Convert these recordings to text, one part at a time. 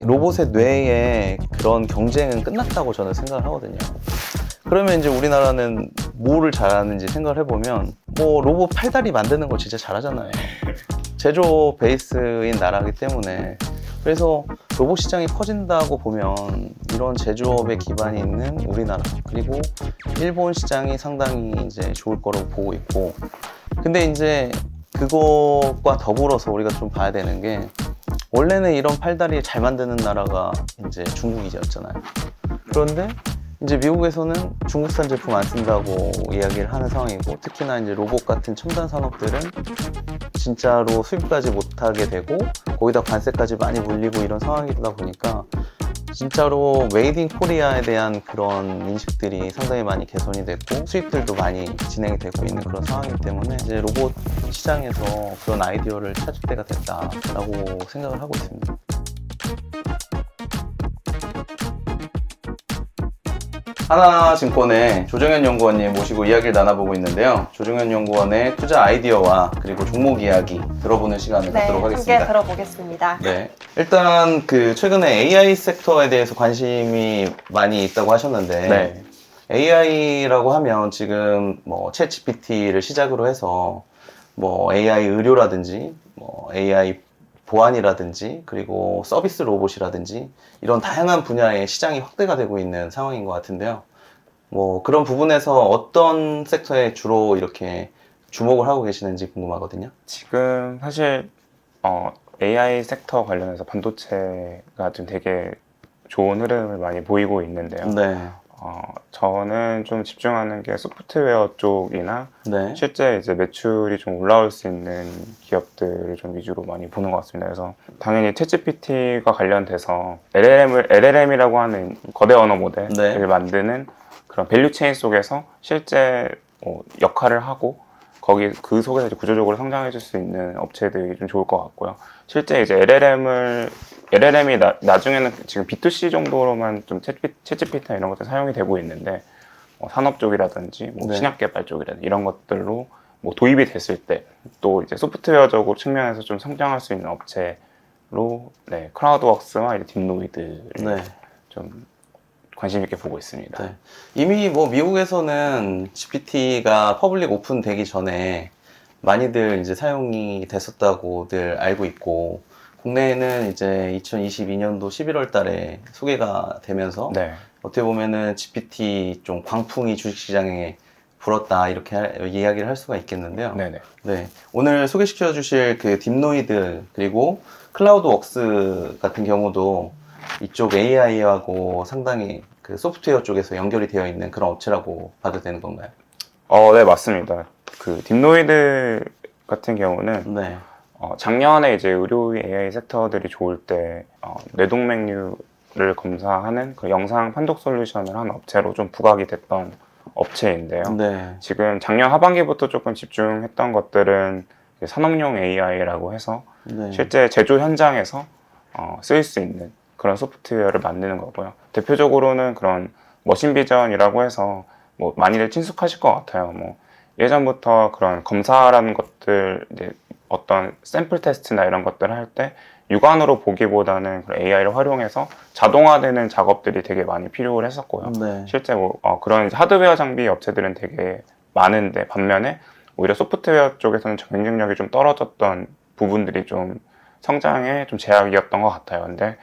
로봇의 뇌에 그런 경쟁은 끝났다고 저는 생각을 하거든요. 그러면 이제 우리나라는 뭐를 잘하는지 생각을 해보면 뭐 로봇 팔다리 만드는 거 진짜 잘하잖아요. 제조 베이스인 나라이기 때문에. 그래서 로봇 시장이 커진다고 보면 이런 제조업에 기반이 있는 우리나라 그리고 일본 시장이 상당히 이제 좋을 거라고 보고 있고, 근데 이제 그것과 더불어서 우리가 좀 봐야 되는 게, 원래는 이런 팔다리 잘 만드는 나라가 이제 중국이었잖아요. 그런데 이제 미국에서는 중국산 제품 안 쓴다고 이야기를 하는 상황이고, 특히나 이제 로봇 같은 첨단 산업들은 진짜로 수입까지 못하게 되고 거기다 관세까지 많이 물리고 이런 상황이다 보니까 진짜로 메이드 인 코리아에 대한 그런 인식들이 상당히 많이 개선이 됐고 수입들도 많이 진행이 되고 있는 그런 상황이기 때문에 이제 로봇 시장에서 그런 아이디어를 찾을 때가 됐다라고 생각을 하고 있습니다. 하나증권의 조정현 연구원님 모시고 이야기를 나눠보고 있는데요. 조정현 연구원의 투자 아이디어와 그리고 종목 이야기 들어보는 시간을 갖도록 하겠습니다. 함께 들어보겠습니다. 네. 일단 그 최근에 AI 섹터에 대해서 관심이 많이 있다고 하셨는데, 네. AI라고 하면 지금 뭐 챗 GPT를 시작으로 해서 뭐 AI 의료라든지 뭐 AI 보안이라든지 그리고 서비스 로봇이라든지 이런 다양한 분야의 시장이 확대가 되고 있는 상황인 것 같은데요. 뭐 그런 부분에서 어떤 섹터에 주로 이렇게 주목을 하고 계시는지 궁금하거든요. 지금 사실 AI 섹터 관련해서 반도체가 좀 되게 좋은 흐름을 많이 보이고 있는데요. 네. 저는 좀 집중하는 게 소프트웨어 쪽이나 네. 실제 이제 매출이 좀 올라올 수 있는 기업들을 좀 위주로 많이 보는 것 같습니다. 그래서 당연히 챗GPT가 관련돼서 LLM이라고 하는 거대 언어 모델을 네. 만드는 그런 밸류 체인 속에서 실제 역할을 하고 거기 그 속에서 이제 구조적으로 성장해 줄 수 있는 업체들이 좀 좋을 것 같고요. 실제 이제 LLM이 나중에는 지금 B2C 정도로만 좀 챗GPT나 이런 것들 사용이 되고 있는데 산업 쪽이라든지 뭐 네. 신약 개발 쪽이라든지 이런 것들로 뭐 도입이 됐을 때 또 이제 소프트웨어적으로 측면에서 좀 성장할 수 있는 업체로 클라우드웍스와 이제 딥노이드를 네. 좀 관심 있게 보고 있습니다. 네. 이미 뭐 미국에서는 GPT가 퍼블릭 오픈 되기 전에 많이들 이제 사용이 됐었다고들 알고 있고, 국내에는 이제 2022년도 11월 달에 소개가 되면서 네. 어떻게 보면은 GPT 좀 광풍이 주식시장에 불었다 이렇게 이야기를 할 수가 있겠는데요. 네네. 네. 오늘 소개시켜 주실 그 딥노이드 그리고 클라우드웍스 같은 경우도 이쪽 AI하고 상당히 그 소프트웨어 쪽에서 연결이 되어 있는 그런 업체라고 봐도 되는 건가요? 네, 맞습니다. 그 딥노이드 같은 경우는 네. 작년에 이제 의료 AI 섹터들이 좋을 때 뇌동맥류를 검사하는 그 영상 판독 솔루션을 한 업체로 좀 부각이 됐던 업체인데요. 네. 지금 작년 하반기부터 조금 집중했던 것들은 산업용 AI라고 해서 네. 실제 제조 현장에서 쓰일 수 있는 그런 소프트웨어를 만드는 거고요. 대표적으로는 그런 머신 비전이라고 해서 뭐 많이들 친숙하실 것 같아요. 뭐 예전부터 그런 검사라는 것들, 이제 어떤 샘플 테스트나 이런 것들을 할 때 육안으로 보기보다는 AI를 활용해서 자동화되는 작업들이 되게 많이 필요를 했었고요. 네. 실제 뭐 그런 하드웨어 장비 업체들은 되게 많은데 반면에 오히려 소프트웨어 쪽에서는 경쟁력이 좀 떨어졌던 부분들이 좀 성장에 좀 제약이었던 것 같아요. 근데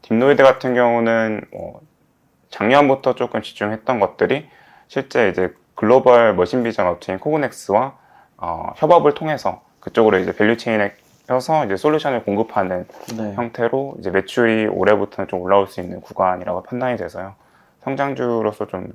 딥노이드 같은 경우는 작년부터 조금 집중했던 것들이 실제 이제 글로벌 머신 비전 업체인 코그넥스와 협업을 통해서 그쪽으로 이제 밸류 체인에 서 이제 솔루션을 공급하는 네. 형태로 이제 매출이 올해부터는 좀 올라올 수 있는 구간이라고 판단이 돼서요. 성장주로서 좀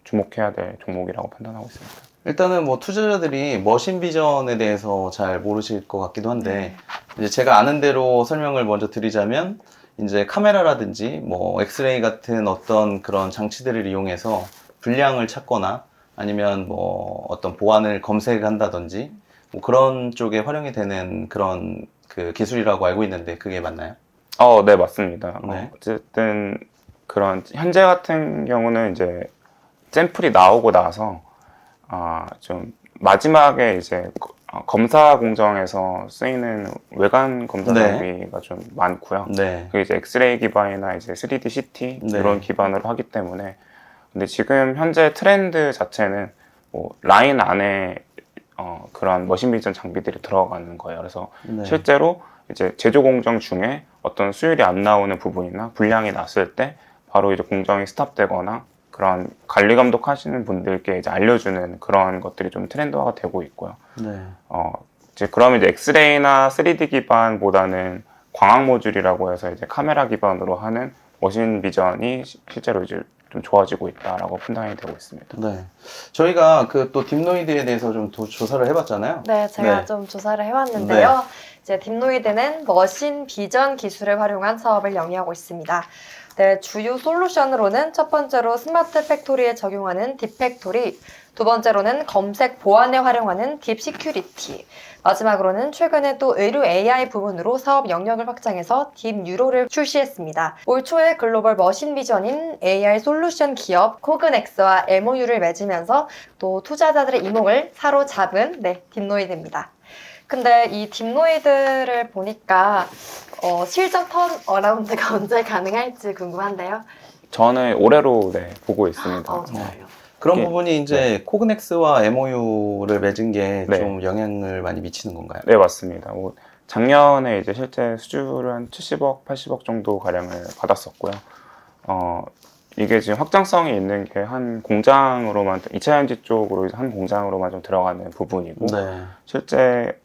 주목해야 될 종목이라고 판단하고 있습니다. 일단은 뭐 투자자들이 머신 비전에 대해서 잘 모르실 것 같기도 한데, 이제 제가 아는 대로 설명을 먼저 드리자면, 이제 카메라라든지 뭐 엑스레이 같은 어떤 그런 장치들을 이용해서 불량을 찾거나 아니면 뭐 어떤 보안을 검색한다든지 뭐 그런 쪽에 활용이 되는 그런 그 기술이라고 알고 있는데 그게 맞나요? 네, 맞습니다. 네. 어쨌든 그런 현재 같은 경우는 이제 샘플이 나오고 나서 좀 마지막에 이제 검사 공정에서 쓰이는 외관 검사 네. 장비가 좀 많고요. 네. 그게 이제 엑스레이 기반이나 이제 3D CT 네. 이런 기반으로 하기 때문에 근데 지금 현재 트렌드 자체는 뭐 라인 안에 그런 머신 비전 장비들이 들어가는 거예요. 그래서 네. 실제로 이제 제조 공정 중에 어떤 수율이 안 나오는 부분이나 불량이 났을 때 바로 이제 공정이 스탑되거나 그런 관리 감독하시는 분들께 이제 알려주는 그런 것들이 좀 트렌드화가 되고 있고요. 네. 이제 그러면 이제 엑스레이나 3D 기반보다는 광학 모듈이라고 해서 이제 카메라 기반으로 하는 머신 비전이 실제로 이제 좀 좋아지고 있다라고 판단이 되고 있습니다. 네. 저희가 그 또 딥노이드에 대해서 좀 조사를 해봤잖아요. 네, 제가 네. 좀 조사를 해왔는데요. 이제 딥노이드는 머신 비전 기술을 활용한 사업을 영위하고 있습니다. 네, 주요 솔루션으로는 첫 번째로 스마트 팩토리에 적용하는 딥팩토리, 두 번째로는 검색 보안에 활용하는 딥시큐리티, 마지막으로는 최근에 또 의료 AI 부분으로 사업 영역을 확장해서 딥유로를 출시했습니다. 올 초에 글로벌 머신 비전인 AI 솔루션 기업 코그넥스와 MOU를 맺으면서 또 투자자들의 이목을 사로잡은 딥노이드입니다. 근데 이 딥노이드를 보니까 실적 턴 어라운드가 언제 가능할지 궁금한데요. 저는 올해로 보고 있습니다. 정말요. 그런 예. 부분이 이제 코그넥스와 MOU를 맺은 게 네. 좀 영향을 많이 미치는 건가요? 네, 맞습니다. 뭐 작년에 이제 실제 수주를 한 70억, 80억 정도 가량을 받았었고요. 이게 지금 확장성이 있는 게 한 공장으로만 2차 전지 쪽으로 한 공장으로만 좀 들어가는 부분이고 네. 실제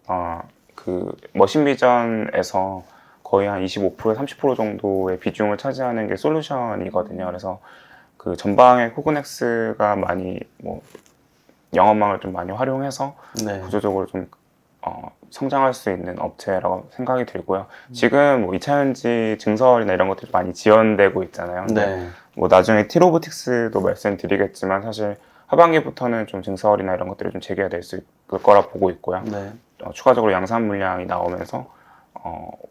그 머신 비전에서 거의 한 25%, 30% 정도의 비중을 차지하는 게 솔루션이거든요. 그래서 그 전방에 코그넥스가 많이 뭐 영업망을 좀 많이 활용해서 네. 구조적으로 좀 성장할 수 있는 업체라고 생각이 들고요. 지금 뭐 2차 전지 증설이나 이런 것들이 많이 지연되고 있잖아요. 근데 네. 뭐 나중에 T-로보틱스도 말씀드리겠지만 사실 하반기부터는 좀 증설이나 이런 것들이 좀 재개될 수 있을 거라 보고 있고요. 네. 추가적으로 양산 물량이 나오면서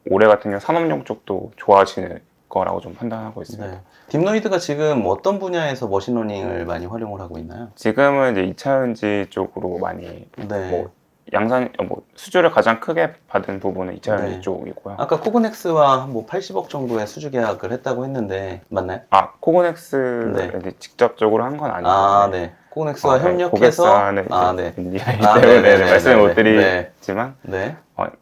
올해 같은 경우 산업용 쪽도 좋아지는 거라고 좀 판단하고 있습니다. 네. 딥노이드가 지금 어떤 분야에서 머신러닝을 많이 활용을 하고 있나요? 지금은 이제 2차 전지 쪽으로 많이 네. 뭐 수주를 가장 크게 받은 부분은 2차 전지 네. 쪽이고요. 아까 코그넥스와 뭐 80억 정도의 수주 계약을 했다고 했는데 맞나요? 코그넥스 네. 이제 직접적으로 한 건 아니고 아, 네. 코그넥스와 협력해서 고객사는 아, 네. 인디아이기 아, 때문에 네네네네네. 말씀을 못 네. 드리지만 네.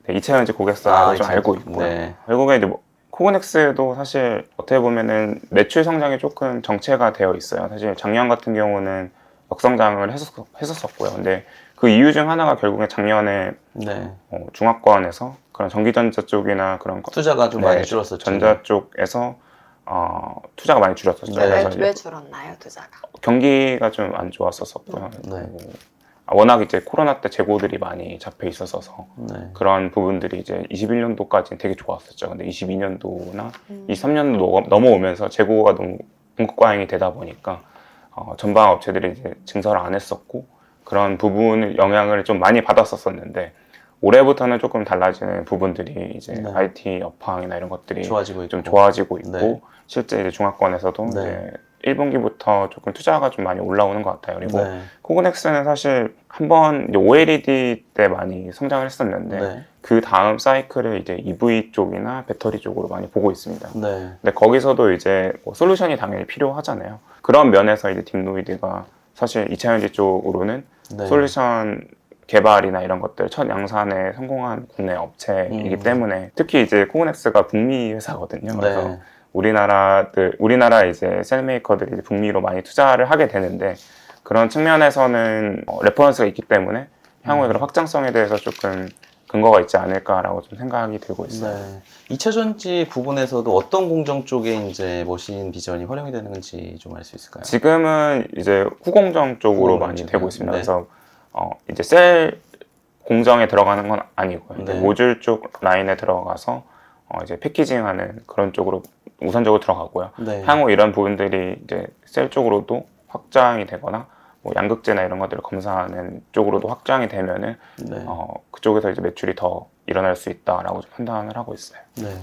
2차 전지 고객사 좀 2차 알고 전지. 있고요. 네. 결국에 이제 코그넥스도 사실 어떻게 보면은 매출 성장이 조금 정체가 되어 있어요. 사실 작년 같은 경우는 역성장을 했었고요. 근데 그 이유 중 하나가 결국에 작년에 네. 중화권에서 그런 전기전자 쪽이나 그런 투자가 좀 네, 많이 줄었었죠. 전자 쪽에서 투자가 많이 줄었었죠. 네. 그래서 이제 왜 줄었나요, 투자가? 경기가 좀 안 좋았었고요. 네. 워낙 이제 코로나 때 재고들이 많이 잡혀 있어서 네. 그런 부분들이 이제 21년도까지는 되게 좋았었죠. 근데 22년도나 23년도 넘어오면서 재고가 너무 공급 과잉이 되다 보니까 전방 업체들이 이제 증설을 안 했었고 그런 부분 영향을 좀 많이 받았었는데 올해부터는 조금 달라지는 부분들이 이제 네. IT 업황이나 이런 것들이 좋아지고 있고. 좀 좋아지고 있고 네. 실제 이제 중화권에서도 네. 이제 1분기부터 조금 투자가 좀 많이 올라오는 것 같아요. 그리고 네. 코그넥스는 사실 한번 OLED 때 많이 성장을 했었는데 네. 그 다음 사이클을 이제 EV 쪽이나 배터리 쪽으로 많이 보고 있습니다. 네. 근데 거기서도 이제 뭐 솔루션이 당연히 필요하잖아요. 그런 면에서 이제 딥노이드가 사실 2차 전지 쪽으로는 네. 솔루션 개발이나 이런 것들 첫 양산에 성공한 국내 업체이기 때문에 특히 이제 코그넥스가 북미 회사거든요. 그래서 네. 우리나라 이제 셀메이커들이 이제 북미로 많이 투자를 하게 되는데 그런 측면에서는 레퍼런스가 있기 때문에 향후에 그런 확장성에 대해서 조금 근거가 있지 않을까라고 좀 생각이 들고 있어요. 네. 2차 전지 부분에서도 어떤 공정 쪽에 이제 머신 비전이 활용이 되는지 좀 알 수 있을까요? 지금은 이제 후공정 쪽으로 후공정 많이 쪽이요? 되고 있습니다. 네. 그래서 이제 셀 공정에 들어가는 건 아니고요. 이제 네. 모듈 쪽 라인에 들어가서 이제 패키징하는 그런 쪽으로 우선적으로 들어가고요. 네. 향후 이런 부분들이 이제 셀 쪽으로도 확장이 되거나 뭐 양극재나 이런 것들을 검사하는 쪽으로도 확장이 되면은 네. 그쪽에서 이제 매출이 더 일어날 수 있다라고 좀 판단을 하고 있어요. 네.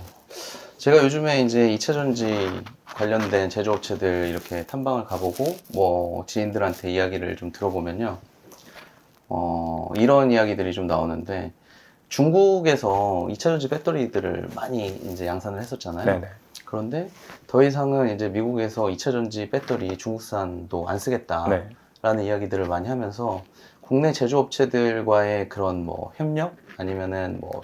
제가 요즘에 이제 2차 전지 관련된 제조업체들 이렇게 탐방을 가보고 뭐 지인들한테 이야기를 좀 들어보면요. 이런 이야기들이 좀 나오는데 중국에서 2차전지 배터리들을 많이 이제 양산을 했었잖아요. 네네. 그런데 더 이상은 이제 미국에서 2차전지 배터리 중국산도 안 쓰겠다라는 네. 이야기들을 많이 하면서 국내 제조업체들과의 그런 뭐 협력 아니면은 뭐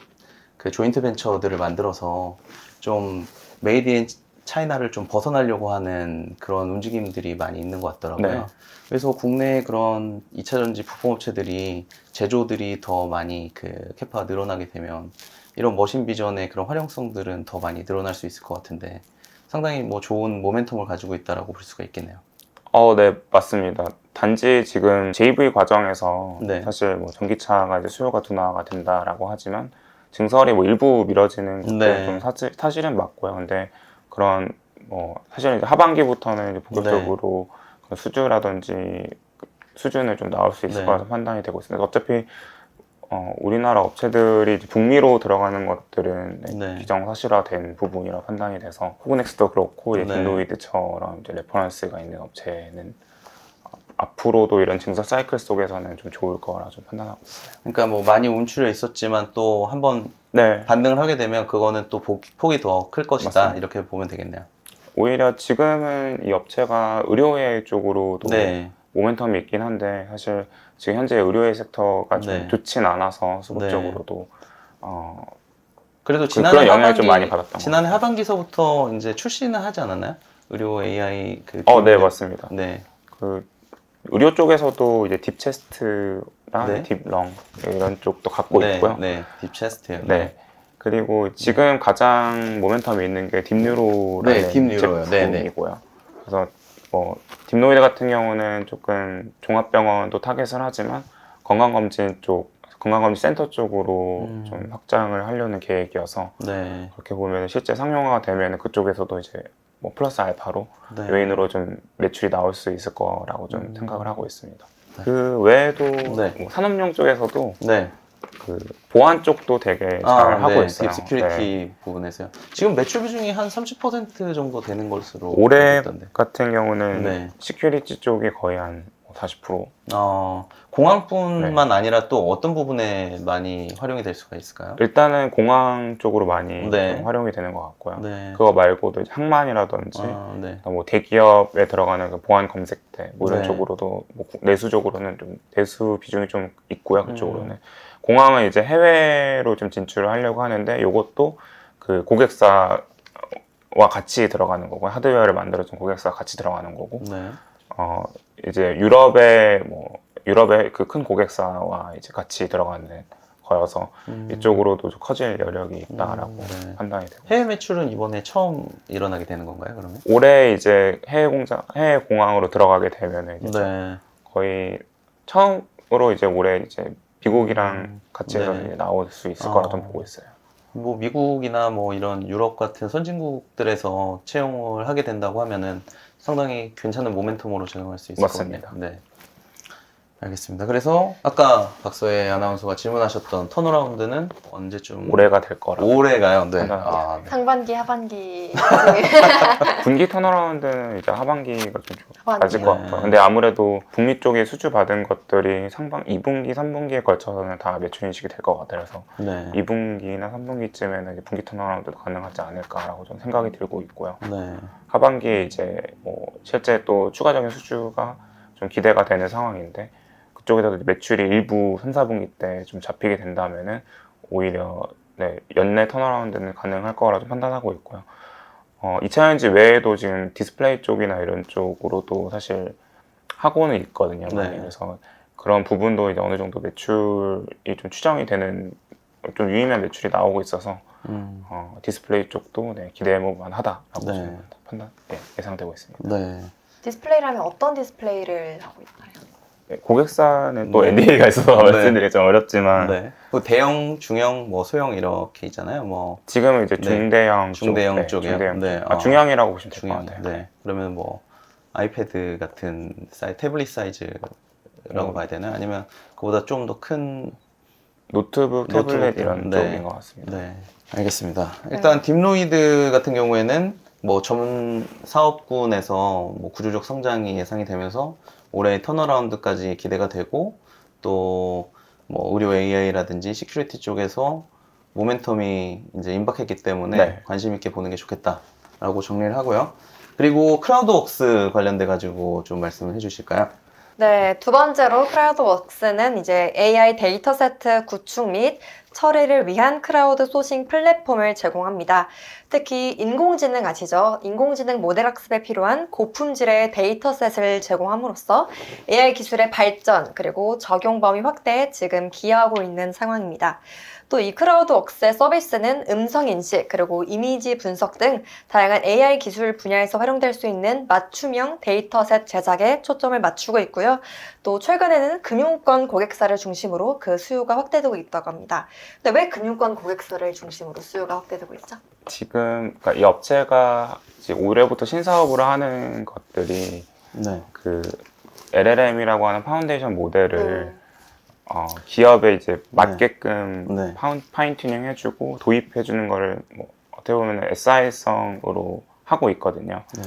그 조인트 벤처들을 만들어서 좀 메이드 인 차이나를 좀 벗어나려고 하는 그런 움직임들이 많이 있는 것 같더라고요. 네. 그래서 국내 그런 2차전지 부품업체들이 제조들이 더 많이 그 캐파가 늘어나게 되면 이런 머신 비전의 그런 활용성들은 더 많이 늘어날 수 있을 것 같은데 상당히 뭐 좋은 모멘텀을 가지고 있다라고 볼 수가 있겠네요. 네, 맞습니다. 단지 지금 JV 과정에서 네. 사실 뭐 전기차가 이제 수요가 둔화가 된다라고 하지만 증설이 뭐 일부 미뤄지는 것도 네. 좀 사실은 맞고요. 근데 그런 뭐 사실은 이제 하반기부터는 이제 본격적으로 그런 수주라든지 수준을 좀 나올 수 있을 네. 거라서 판단이 되고 있습니다. 어차피 우리나라 업체들이 이제 북미로 들어가는 것들은 네. 기정사실화된 부분이라 판단이 돼서 코그넥스도 그렇고 이제 네. 딘노이드처럼 이제 레퍼런스가 있는 업체는 앞으로도 이런 증설 사이클 속에서는 좀 좋을 거라 좀 판단하고 있어요. 그러니까 뭐 많이 움츠려 있었지만 또 한번 네, 반등을 하게 되면 그거는 또 폭이 더 클 것이다 맞습니다. 이렇게 보면 되겠네요. 오히려 지금은 이 업체가 의료회 쪽으로도 네. 모멘텀이 있긴 한데 사실 지금 현재 의료회 섹터가 좀 네. 좋진 않아서 수급적으로도 그래도 그런 영향을 좀 많이 받았던 것 지난해 같아요. 하반기서부터 이제 출시는 하지 않았나요? 의료 AI 그 네, 기기들. 맞습니다. 네. 그 의료 쪽에서도 이제 딥체스트랑 네. 딥렁 이런 쪽도 갖고 네, 있고요. 네. 딥체스트요. 네. 그리고 지금 가장 모멘텀이 있는 게 딥뉴로라는 네, 딥뉴로요. 네, 네. 제품이고요. 그래서 뭐 딥노이드 같은 경우는 조금 종합병원도 타겟을 하지만 건강검진 센터 쪽으로 좀 확장을 하려는 계획이어서 네. 그렇게 보면 실제 상용화가 되면 그쪽에서도 이제 뭐 플러스 알파로 네. 요인으로 좀 매출이 나올 수 있을 거라고 좀 생각을 하고 있습니다. 네. 그 외에도 네. 뭐 산업용 쪽에서도 네. 그 보안 쪽도 되게 잘 하고 네. 있어요. 딥 시큐리티 네. 부분에서요. 지금 매출 비중이 한 30% 정도 되는 것으로 올해 보였던데. 같은 경우는 네. 시큐리티 쪽이 거의 한 40%. 공항뿐만 네. 아니라 또 어떤 부분에 많이 활용이 될 수가 있을까요? 일단은 공항 쪽으로 많이 네. 좀 활용이 되는 것 같고요. 네. 그거 말고도 이제 항만이라든지 네. 뭐 대기업에 들어가는 그 보안 검색대 뭐 이런 네. 쪽으로도 뭐 내수적으로는 좀 내수 비중이 좀 있고요. 그쪽으로는 공항은 이제 해외로 좀 진출을 하려고 하는데 이것도 그 고객사와 같이 들어가는 거고 하드웨어를 만들어준 고객사와 같이 들어가는 거고 네. 이제 유럽의 그 큰 고객사와 이제 같이 들어가는 거여서 이쪽으로도 좀 커질 여력이 있다라고 네. 판단이 되고 해외 매출은 이번에 처음 일어나게 되는 건가요, 그러면? 올해 이제 해외 공항으로 들어가게 되면 이제 네. 거의 처음으로 이제 올해 이제 미국이랑 같이 해서 네. 이제 나올 수 있을 거라 좀 보고 있어요. 뭐 미국이나 뭐 이런 유럽 같은 선진국들에서 채용을 하게 된다고 하면은 상당히 괜찮은 모멘텀으로 작용할 수 있을 것 맞습니다. 같네요. 네. 알겠습니다. 그래서 아까 박소혜 아나운서가 질문하셨던 턴어라운드는 언제쯤? 올해가 될 거라. 올해가요? 네. 판단하고 네. 상반기, 하반기. 분기 턴어라운드는 이제 하반기가 좀 하반기. 낮을 것 네. 같고요. 근데 아무래도 북미 쪽에 수주 받은 것들이 2분기, 3분기에 걸쳐서는 다 매출 인식이 될 것 같아요. 그래서 네. 2분기나 3분기쯤에는 이제 분기 턴어라운드도 가능하지 않을까라고 좀 생각이 들고 있고요. 네. 하반기에 이제 뭐 실제 또 추가적인 수주가 좀 기대가 되는 상황인데 그쪽에서도 매출이 일부 3, 4분기 때 좀 잡히게 된다면은 오히려 네, 연내 턴어라운드는 가능할 거라 좀 판단하고 있고요. 2차전지 외에도 지금 디스플레이 쪽이나 이런 쪽으로도 사실 하고는 있거든요. 많이. 네. 그래서 그런 부분도 이제 어느 정도 매출이 좀 추정이 되는 좀 유의미한 매출이 나오고 있어서 디스플레이 쪽도 네, 기대해볼 만하다라고 네. 예상되고 있습니다. 네. 디스플레이라면 어떤 디스플레이를 하고 있나요? 네, 고객사는 또 네. NDA가 있어서 네. 말씀드리기 좀 어렵지만 네. 그 대형, 중형, 뭐 소형 이렇게 있잖아요. 뭐 지금은 이제 네. 중대형 중대형 쪽, 쪽이요? 중대형 네. 쪽. 중형이라고 보시면 될 것 중형. 같아요. 네. 그러면 뭐 아이패드 같은 태블릿 사이즈라고 봐야 되나요? 아니면 그보다 좀 더 큰 노트북, 태블릿 이런 네. 쪽인 것 같습니다. 네. 알겠습니다. 일단 딥노이드 같은 경우에는 뭐 전 사업군에서 뭐 구조적 성장이 예상이 되면서 올해 턴어라운드까지 기대가 되고 또 뭐 의료 AI라든지 시큐리티 쪽에서 모멘텀이 이제 임박했기 때문에 네. 관심 있게 보는 게 좋겠다라고 정리를 하고요. 그리고 크라우드웍스 관련돼 가지고 좀 말씀을 해주실까요? 네, 두 번째로 크라우드웍스는 이제 AI 데이터 세트 구축 및 처리를 위한 크라우드 소싱 플랫폼을 제공합니다. 특히 인공지능 아시죠? 인공지능 모델 학습에 필요한 고품질의 데이터셋을 제공함으로써 AI 기술의 발전 그리고 적용 범위 확대에 지금 기여하고 있는 상황입니다. 또 이 크라우드웍스의 서비스는 음성 인식 그리고 이미지 분석 등 다양한 AI 기술 분야에서 활용될 수 있는 맞춤형 데이터셋 제작에 초점을 맞추고 있고요. 또 최근에는 금융권 고객사를 중심으로 그 수요가 확대되고 있다고 합니다. 근데 왜 금융권 고객사를 중심으로 수요가 확대되고 있죠? 지금 그러니까 이 업체가 이제 올해부터 신사업으로 하는 것들이 네. 그 LLM이라고 하는 파운데이션 모델을 기업에 이제 맞게끔 네. 파인 튜닝 해주고 도입해주는 거를 뭐 어떻게 보면 SI성으로 하고 있거든요. 네.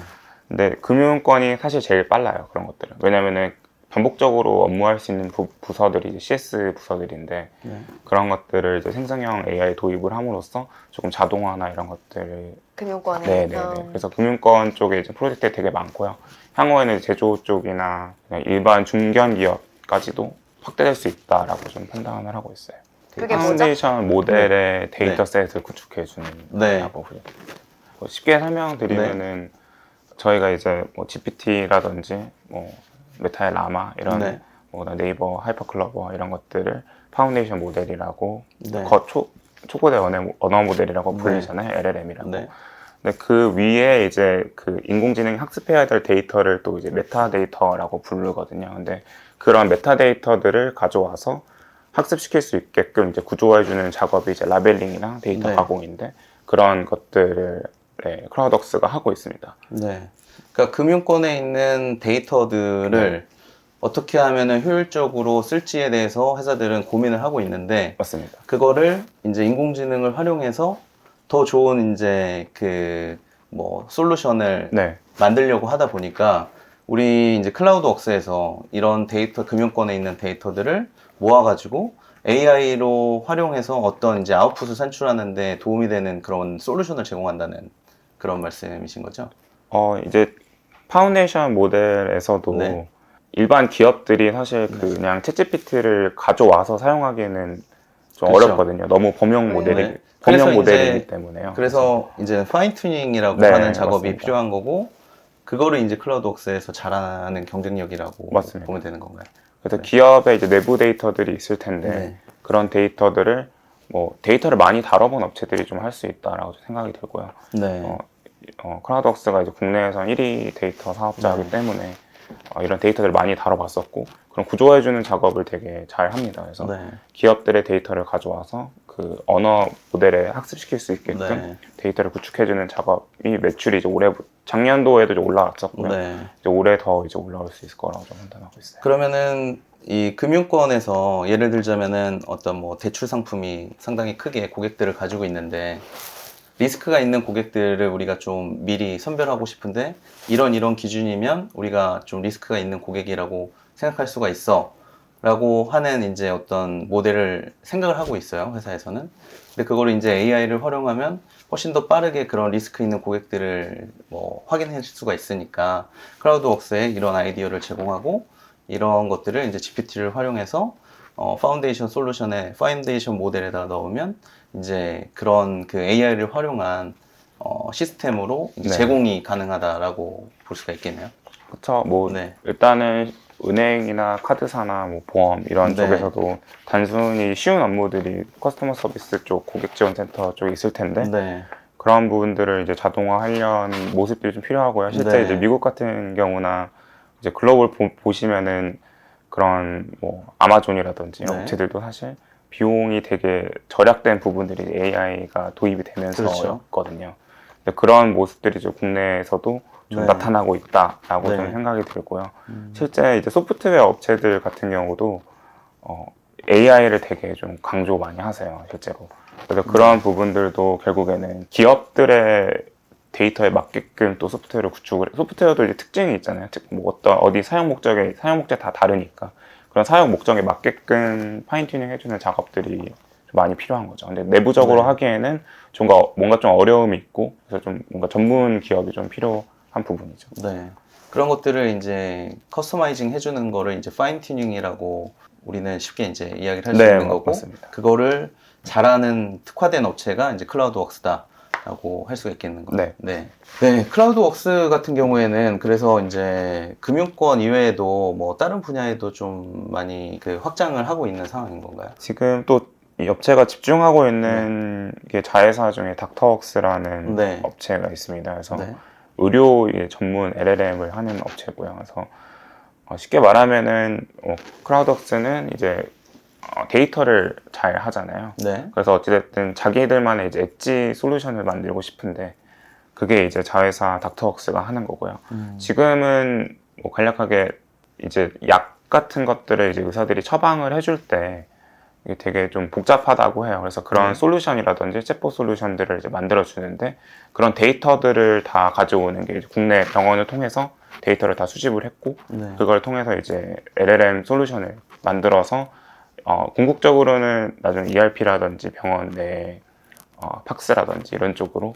근데 금융권이 사실 제일 빨라요, 그런 것들은. 왜냐면은 반복적으로 업무할 수 있는 부서들이 이제 CS 부서들인데 네. 그런 것들을 이제 생성형 AI 도입을 함으로써 조금 자동화나 이런 것들을 금융권에. 네네네. 그래서 금융권 쪽에 이제 프로젝트가 되게 많고요. 향후에는 제조 쪽이나 그냥 일반 중견 기업까지도 확대될 수 있다라고 좀 판단을 하고 있어요. 그게 뭐죠? 파운데이션 모델의 데이터셋을 구축해주는 네. 거라고 보여요. 뭐 쉽게 설명드리면은 저희가 이제 뭐 GPT라든지 뭐 메타의 라마 이런 네. 뭐 네이버 하이퍼클러버 이런 것들을 파운데이션 모델이라고 네. 초고대 언어 모델이라고 네. 불리잖아요. LLM이라고. 네. 근데 그 위에 이제 그 인공지능이 학습해야 될 데이터를 또 이제 메타데이터라고 부르거든요. 근데 그런 메타데이터들을 가져와서 학습시킬 수 있게끔 이제 구조화해주는 작업이 이제 라벨링이랑 데이터 네. 가공인데 그런 것들을 크라우드웍스가 하고 있습니다. 네. 그러니까 금융권에 있는 데이터들을 어떻게 하면은 효율적으로 쓸지에 대해서 회사들은 고민을 하고 있는데 맞습니다. 그거를 이제 인공지능을 활용해서 더 좋은 이제 그 뭐 솔루션을 네. 만들려고 하다 보니까 우리 이제 클라우드웍스에서 이런 데이터 금융권에 있는 데이터들을 모아가지고 AI로 활용해서 어떤 이제 아웃풋을 산출하는데 도움이 되는 그런 솔루션을 제공한다는 그런 말씀이신 거죠? 이제 파운데이션 모델에서도 네. 일반 기업들이 사실 그냥 챗GPT를 가져와서 사용하기에는 좀 그렇죠. 어렵거든요. 너무 범용 모델이 네. 그래서 범용 모델이기 이제 때문에요. 그래서 이제 파인 튜닝이라고 네, 하는 작업이 맞습니다. 필요한 거고 그거를 이제 클라우드웍스에서 잘하는 경쟁력이라고 맞습니다. 보면 되는 건가요? 그래서 네. 기업에 이제 내부 데이터들이 있을 텐데 네. 그런 데이터들을 뭐 데이터를 많이 다뤄본 업체들이 좀 할 수 있다라고 생각이 들고요. 네. 크라우드웍스가 이제 국내에서 1위 데이터 사업자이기 때문에 이런 데이터들을 많이 다뤄봤었고 그런 구조화해주는 작업을 되게 잘 합니다. 그래서 네. 기업들의 데이터를 가져와서 그 언어 모델에 학습시킬 수 있게끔 네. 데이터를 구축해주는 작업이 매출이 이제 작년도에도 이제 올라왔었고요. 네. 이제 올해 더 이제 올라올 수 있을 거라고 좀 판단하고 있어요. 그러면은 이 금융권에서 예를 들자면은 어떤 뭐 대출 상품이 상당히 크게 고객들을 가지고 있는데 리스크가 있는 고객들을 우리가 좀 미리 선별하고 싶은데 이런 기준이면 우리가 좀 리스크가 있는 고객이라고 생각할 수가 있어 라고 하는 이제 어떤 모델을 생각을 하고 있어요, 회사에서는. 근데 그거를 이제 AI를 활용하면 훨씬 더 빠르게 그런 리스크 있는 고객들을 뭐 확인할 수가 있으니까 클라우드웍스에 이런 아이디어를 제공하고 이런 것들을 이제 GPT를 활용해서 파운데이션 솔루션에 파운데이션 모델에다 넣으면 이제 그런 그 AI를 활용한 시스템으로 이제 네. 제공이 가능하다라고 볼 수가 있겠네요. 그렇죠. 뭐 네. 일단은 은행이나 카드사나 뭐 보험 이런 네. 쪽에서도 단순히 쉬운 업무들이 커스터머 서비스 쪽, 고객 지원 센터 쪽에 있을 텐데 네. 그런 부분들을 이제 자동화하려는 모습들이 좀 필요하고요. 실제 네. 이제 미국 같은 경우나 이제 글로벌 보시면은 그런 뭐 아마존이라든지 이런 네. 업체들도 사실 비용이 되게 절약된 부분들이 AI가 도입이 되면서였거든요. 그렇죠. 근데 그런 모습들이 이제 국내에서도 좀 네. 나타나고 있다라고 네. 저는 생각이 들고요. 실제 이제 소프트웨어 업체들 같은 경우도 AI를 되게 좀 강조 많이 하세요, 실제로. 그래서 그런 부분들도 결국에는 기업들의 데이터에 맞게끔 또 소프트웨어를 구축을, 소프트웨어도 이제 특징이 있잖아요. 즉, 뭐 어디 사용 목적 다 다르니까. 그런 사용 목적에 맞게끔 파인 튜닝 해주는 작업들이 좀 많이 필요한 거죠. 근데 내부적으로 네. 하기에는 뭔가 좀 어려움이 있고, 그래서 좀 뭔가 전문 기업이 좀 필요한 부분이죠. 네. 그런 것들을 이제 커스터마이징 해주는 거를 이제 파인 튜닝이라고 우리는 쉽게 이제 이야기를 할 수 네, 있는 거고, 맞습니다. 그거를 잘하는 특화된 업체가 이제 클라우드웍스다라고 할 수가 있겠는 거예요. 네. 네, 클라우드웍스 같은 경우에는 그래서 이제 금융권 이외에도 뭐 다른 분야에도 좀 많이 그 확장을 하고 있는 상황인 건가요? 지금 또 이 업체가 집중하고 있는 게 자회사 중에 닥터웍스라는 네. 업체가 있습니다. 그래서 네. 의료 전문 LLM을 하는 업체고요. 그래서 쉽게 말하면은 클라우드웍스는 이제 데이터를 잘 하잖아요. 네. 그래서 어찌됐든 자기들만의 이제 엣지 솔루션을 만들고 싶은데 그게 이제 자회사 닥터웍스가 하는 거고요. 지금은 뭐 간략하게 이제 약 같은 것들을 이제 의사들이 처방을 해줄 때 이게 되게 좀 복잡하다고 해요. 그래서 그런 솔루션이라든지 챗봇 솔루션들을 이제 만들어 주는데 그런 데이터들을 다 가져오는 게 이제 국내 병원을 통해서 데이터를 다 수집을 했고 네. 그걸 통해서 이제 LLM 솔루션을 만들어서 궁극적으로는 나중에 ERP라든지 병원 내 팍스라든지 이런 쪽으로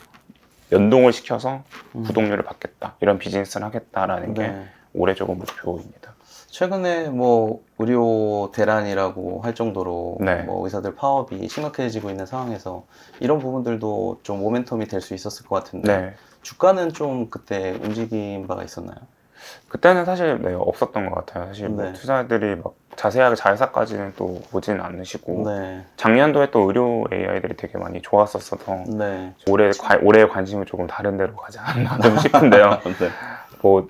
연동을 시켜서 구독료를 받겠다 이런 비즈니스를 하겠다라는 게 네. 올해 조금 목표입니다. 최근에 뭐 의료 대란이라고 할 정도로 네. 뭐 의사들 파업이 심각해지고 있는 상황에서 이런 부분들도 좀 모멘텀이 될 수 있었을 것 같은데 네. 주가는 좀 그때 움직인 바가 있었나요? 그때는 사실 없었던 것 같아요. 사실 뭐 네. 투자들이 막 자세하게 자회사까지는 또 보지는 않으시고 네. 작년도에 또 의료 AI들이 되게 많이 좋았었어서 네. 올해 관심을 조금 다른 데로 가지 않나 좀 싶은데요. 네. 뭐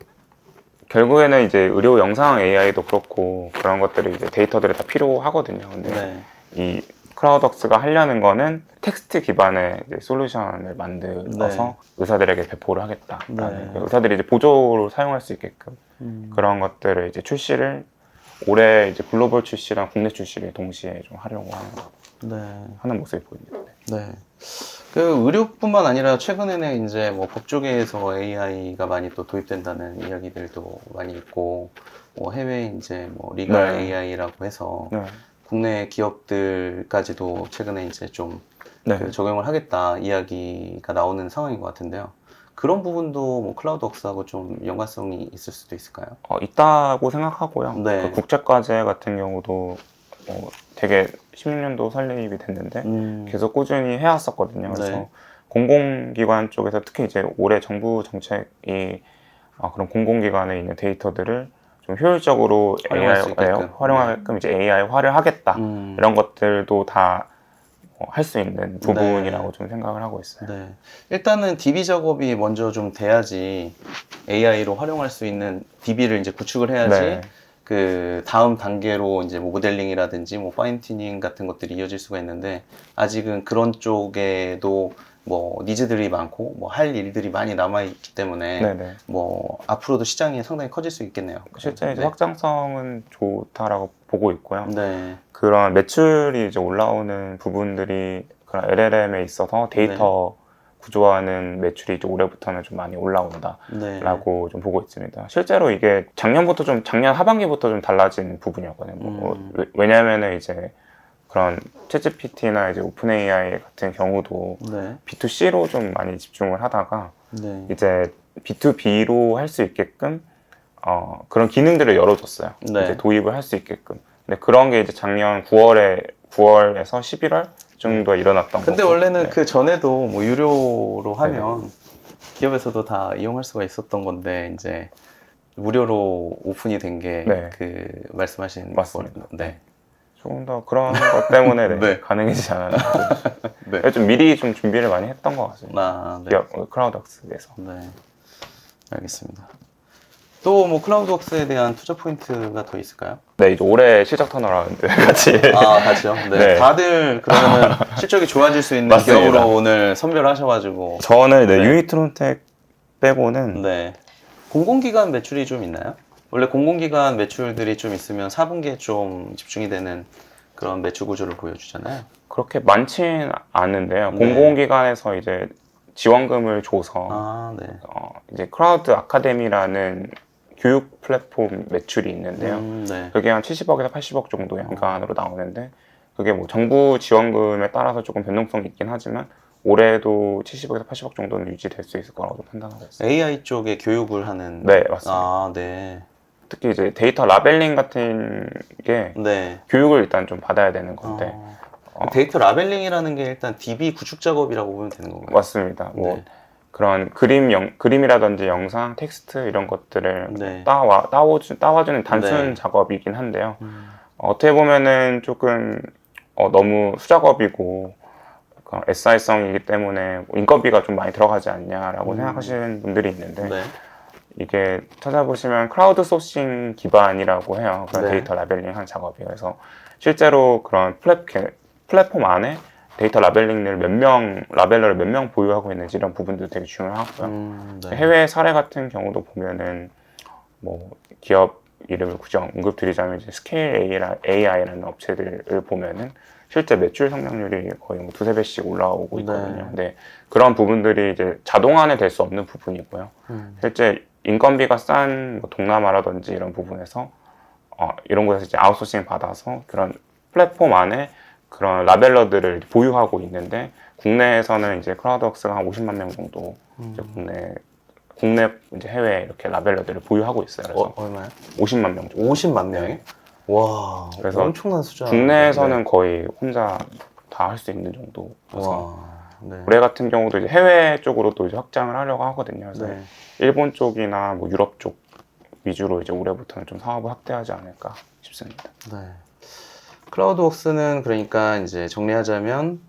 결국에는 이제 의료 영상 AI도 그렇고 그런 것들이 이제 데이터들이 다 필요하거든요. 근데 네. 이 클라우드웍스가 하려는 거는 텍스트 기반의 이제 솔루션을 만들어서 의사들에게 배포를 하겠다라는 네. 의사들이 이제 보조로 사용할 수 있게끔 그런 것들을 이제 출시를 올해 이제 글로벌 출시랑 국내 출시를 동시에 좀 하려고 하는 모습이 보입니다. 네. 그 의료뿐만 아니라 최근에는 이제 뭐 법조계에서 AI가 많이 또 도입된다는 이야기들도 많이 있고 뭐 해외 이제 뭐 리갈 네. AI라고 해서 네. 국내 기업들까지도 최근에 이제 좀 네. 그 적용을 하겠다 이야기가 나오는 상황인 것 같은데요. 그런 부분도 뭐 클라우드웍스하고 좀 연관성이 있을 수도 있을까요? 있다고 생각하고요. 네. 그 국제과제 같은 경우도 되게 16년도 설립이 됐는데 계속 꾸준히 해왔었거든요. 그래서 네. 공공기관 쪽에서 특히 이제 올해 정부 정책이 그런 공공기관에 있는 데이터들을 좀 효율적으로 활용할 수 있게끔. 활용하게끔 이제 AI화를 하겠다 이런 것들도 다 할 수 있는 부분이라고 좀 생각을 하고 있어요. 네. 일단은 DB 작업이 먼저 좀 돼야지 AI로 활용할 수 있는 DB를 이제 구축을 해야지 네. 그 다음 단계로 이제 뭐 모델링이라든지 뭐 파인 튜닝 같은 것들이 이어질 수가 있는데 아직은 그런 쪽에도 뭐 니즈들이 많고 뭐 할 일들이 많이 남아 있기 때문에 네네. 뭐 앞으로도 시장이 상당히 커질 수 있겠네요. 실제 이제 네. 확장성은 좋다라고 보고 있고요. 네. 그런 매출이 이제 올라오는 부분들이 그런 LLM에 있어서 데이터 구조하는 매출이 이제 올해부터는 좀 많이 올라온다라고 네. 좀 보고 있습니다. 실제로 이게 작년 하반기부터 좀 달라진 부분이었거든요. 왜냐하면은 이제 그런 챗GPT나 이제 오픈 AI 같은 경우도 네. B2C로 좀 많이 집중을 하다가 네. 이제 B2B로 할 수 있게끔 그런 기능들을 열어줬어요. 네. 이제 도입을 할 수 있게끔. 근데 그런 게 이제 작년 9월에서 11월 정도에 일어났던 근데 거고. 원래는 네. 그 전에도 뭐 유료로 하면 기업에서도 다 이용할 수가 있었던 건데 이제 무료로 오픈이 된 게 네. 그 말씀하신 맞습니다. 네. 조금 더 그런 것 때문에 네. 가능해지지 않았나. 네. 좀 미리 좀 준비를 많이 했던 것 같습니다. 네. 기업 클라우드웍스에서. 네. 알겠습니다. 또 뭐 클라우드웍스에 대한 투자 포인트가 더 있을까요? 네, 이제 올해 실적 턴어라운드 같이. 같이요? 네. 네. 다들 그러면은 실적이 좋아질 수 있는 맞습니다. 기업으로 오늘 선별하셔가지고 저는 네. 유니트론텍 빼고는 네. 공공기관 매출이 좀 있나요? 원래 공공기관 매출들이 좀 있으면 4분기에 좀 집중이 되는 그런 매출 구조를 보여주잖아요. 그렇게 많진 않은데요. 네. 공공기관에서 이제 지원금을 줘서 네. 이제 클라우드 아카데미라는 교육 플랫폼 매출이 있는데요. 네. 그게 한 70억에서 80억 정도 연간으로 나오는데 그게 뭐 정부 지원금에 따라서 조금 변동성이 있긴 하지만 올해도 70억에서 80억 정도는 유지될 수 있을 거라고 판단하고 있어요. AI 쪽에 교육을 하는. 네, 맞습니다. 아, 네. 특히 이제 데이터 라벨링 같은 게 네. 교육을 일단 좀 받아야 되는 건데 데이터 라벨링이라는 게 일단 DB 구축 작업이라고 보면 되는 건가요? 맞습니다. 뭐 네. 그런 그림이라든지 영상, 텍스트 이런 것들을 네. 따와주는 단순 네. 작업이긴 한데요. 어떻게 보면은 조금 너무 수작업이고 SI성이기 때문에 인건비가 좀 많이 들어가지 않냐라고 생각하시는 분들이 있는데 네. 이게 찾아보시면 크라우드 소싱 기반이라고 해요. 그런 네. 데이터 라벨링 한 작업이. 그래서 실제로 그런 플랫폼 안에 데이터 라벨링을 라벨러를 몇 명 보유하고 있는지 이런 부분도 되게 중요하고요. 네. 해외 사례 같은 경우도 보면은 뭐 기업 이름을 굳이 언급 드리자면 이제 스케일 AI라는 업체들을 보면은 실제 매출 성장률이 거의 뭐 두세 배씩 올라오고 있거든요. 네. 근데 그런 부분들이 이제 자동화는 될 수 없는 부분이고요. 실제 인건비가 싼 뭐 동남아라든지 이런 부분에서 이런 곳에서 이제 아웃소싱 받아서 그런 플랫폼 안에 그런 라벨러들을 보유하고 있는데 국내에서는 이제 크라우드웍스가 한 50만 명 정도 이제 국내 이제 해외 이렇게 라벨러들을 보유하고 있어요. 그래서 얼마요? 50만 명 정도. 50만 명이? 네. 와, 그래서 엄청난 숫자. 국내에서는 거의 혼자 다 할 수 있는 정도라서 와, 네. 올해 같은 경우도 이제 해외 쪽으로 또 이제 확장을 하려고 하거든요. 그래서 네. 일본 쪽이나 뭐 유럽 쪽 위주로 이제 올해부터는 좀 사업을 확대하지 않을까 싶습니다. 네. 클라우드웍스는 그러니까 이제 정리하자면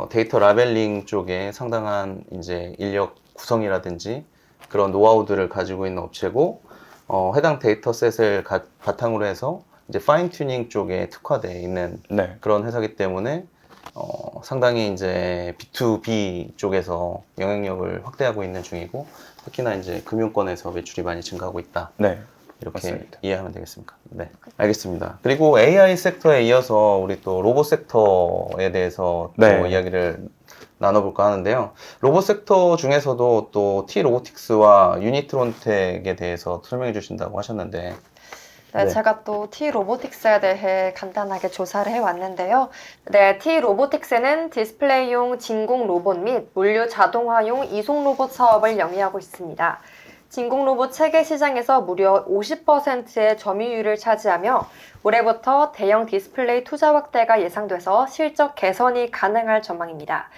데이터 라벨링 쪽에 상당한 이제 인력 구성이라든지 그런 노하우들을 가지고 있는 업체고 해당 데이터셋을 바탕으로 해서 이제 파인 튜닝 쪽에 특화되어 있는 네. 그런 회사이기 때문에 상당히 이제 B2B 쪽에서 영향력을 확대하고 있는 중이고 특히나 이제 금융권에서 매출이 많이 증가하고 있다. 네. 이렇게 맞습니다. 이해하면 되겠습니까? 네, 알겠습니다. 그리고 AI 섹터에 이어서 우리 또 로봇 섹터에 대해서 또 네. 이야기를 나눠볼까 하는데요. 로봇 섹터 중에서도 또 T 로보틱스와 유니트론텍에 대해서 설명해 주신다고 하셨는데 네, 네. 제가 또 T 로보틱스에 대해 간단하게 조사를 해왔는데요. 네, T 로보틱스는 디스플레이용 진공 로봇 및 물류 자동화용 이송 로봇 사업을 영위하고 있습니다. 진공 로봇 체계 시장에서 무려 50%의 점유율을 차지하며 올해부터 대형 디스플레이 투자 확대가 예상돼서 실적 개선이 가능할 전망입니다.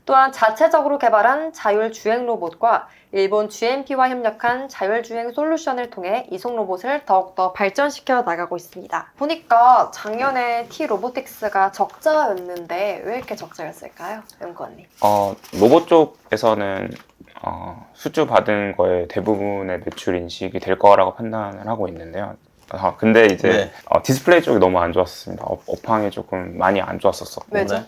또한 자체적으로 개발한 자율주행 로봇과 일본 GMP와 협력한 자율주행 솔루션을 통해 이송 로봇을 더욱더 발전시켜 나가고 있습니다. 보니까 작년에 T 로보틱스가 적자였는데 왜 이렇게 적자였을까요? 연구원님. 로봇 쪽에서는 수주 받은 거에 대부분의 매출 인식이 될 거라고 판단을 하고 있는데요. 근데 이제 네. 디스플레이 쪽이 너무 안 좋았습니다. 업황이 조금 많이 안 좋았었고 왜죠?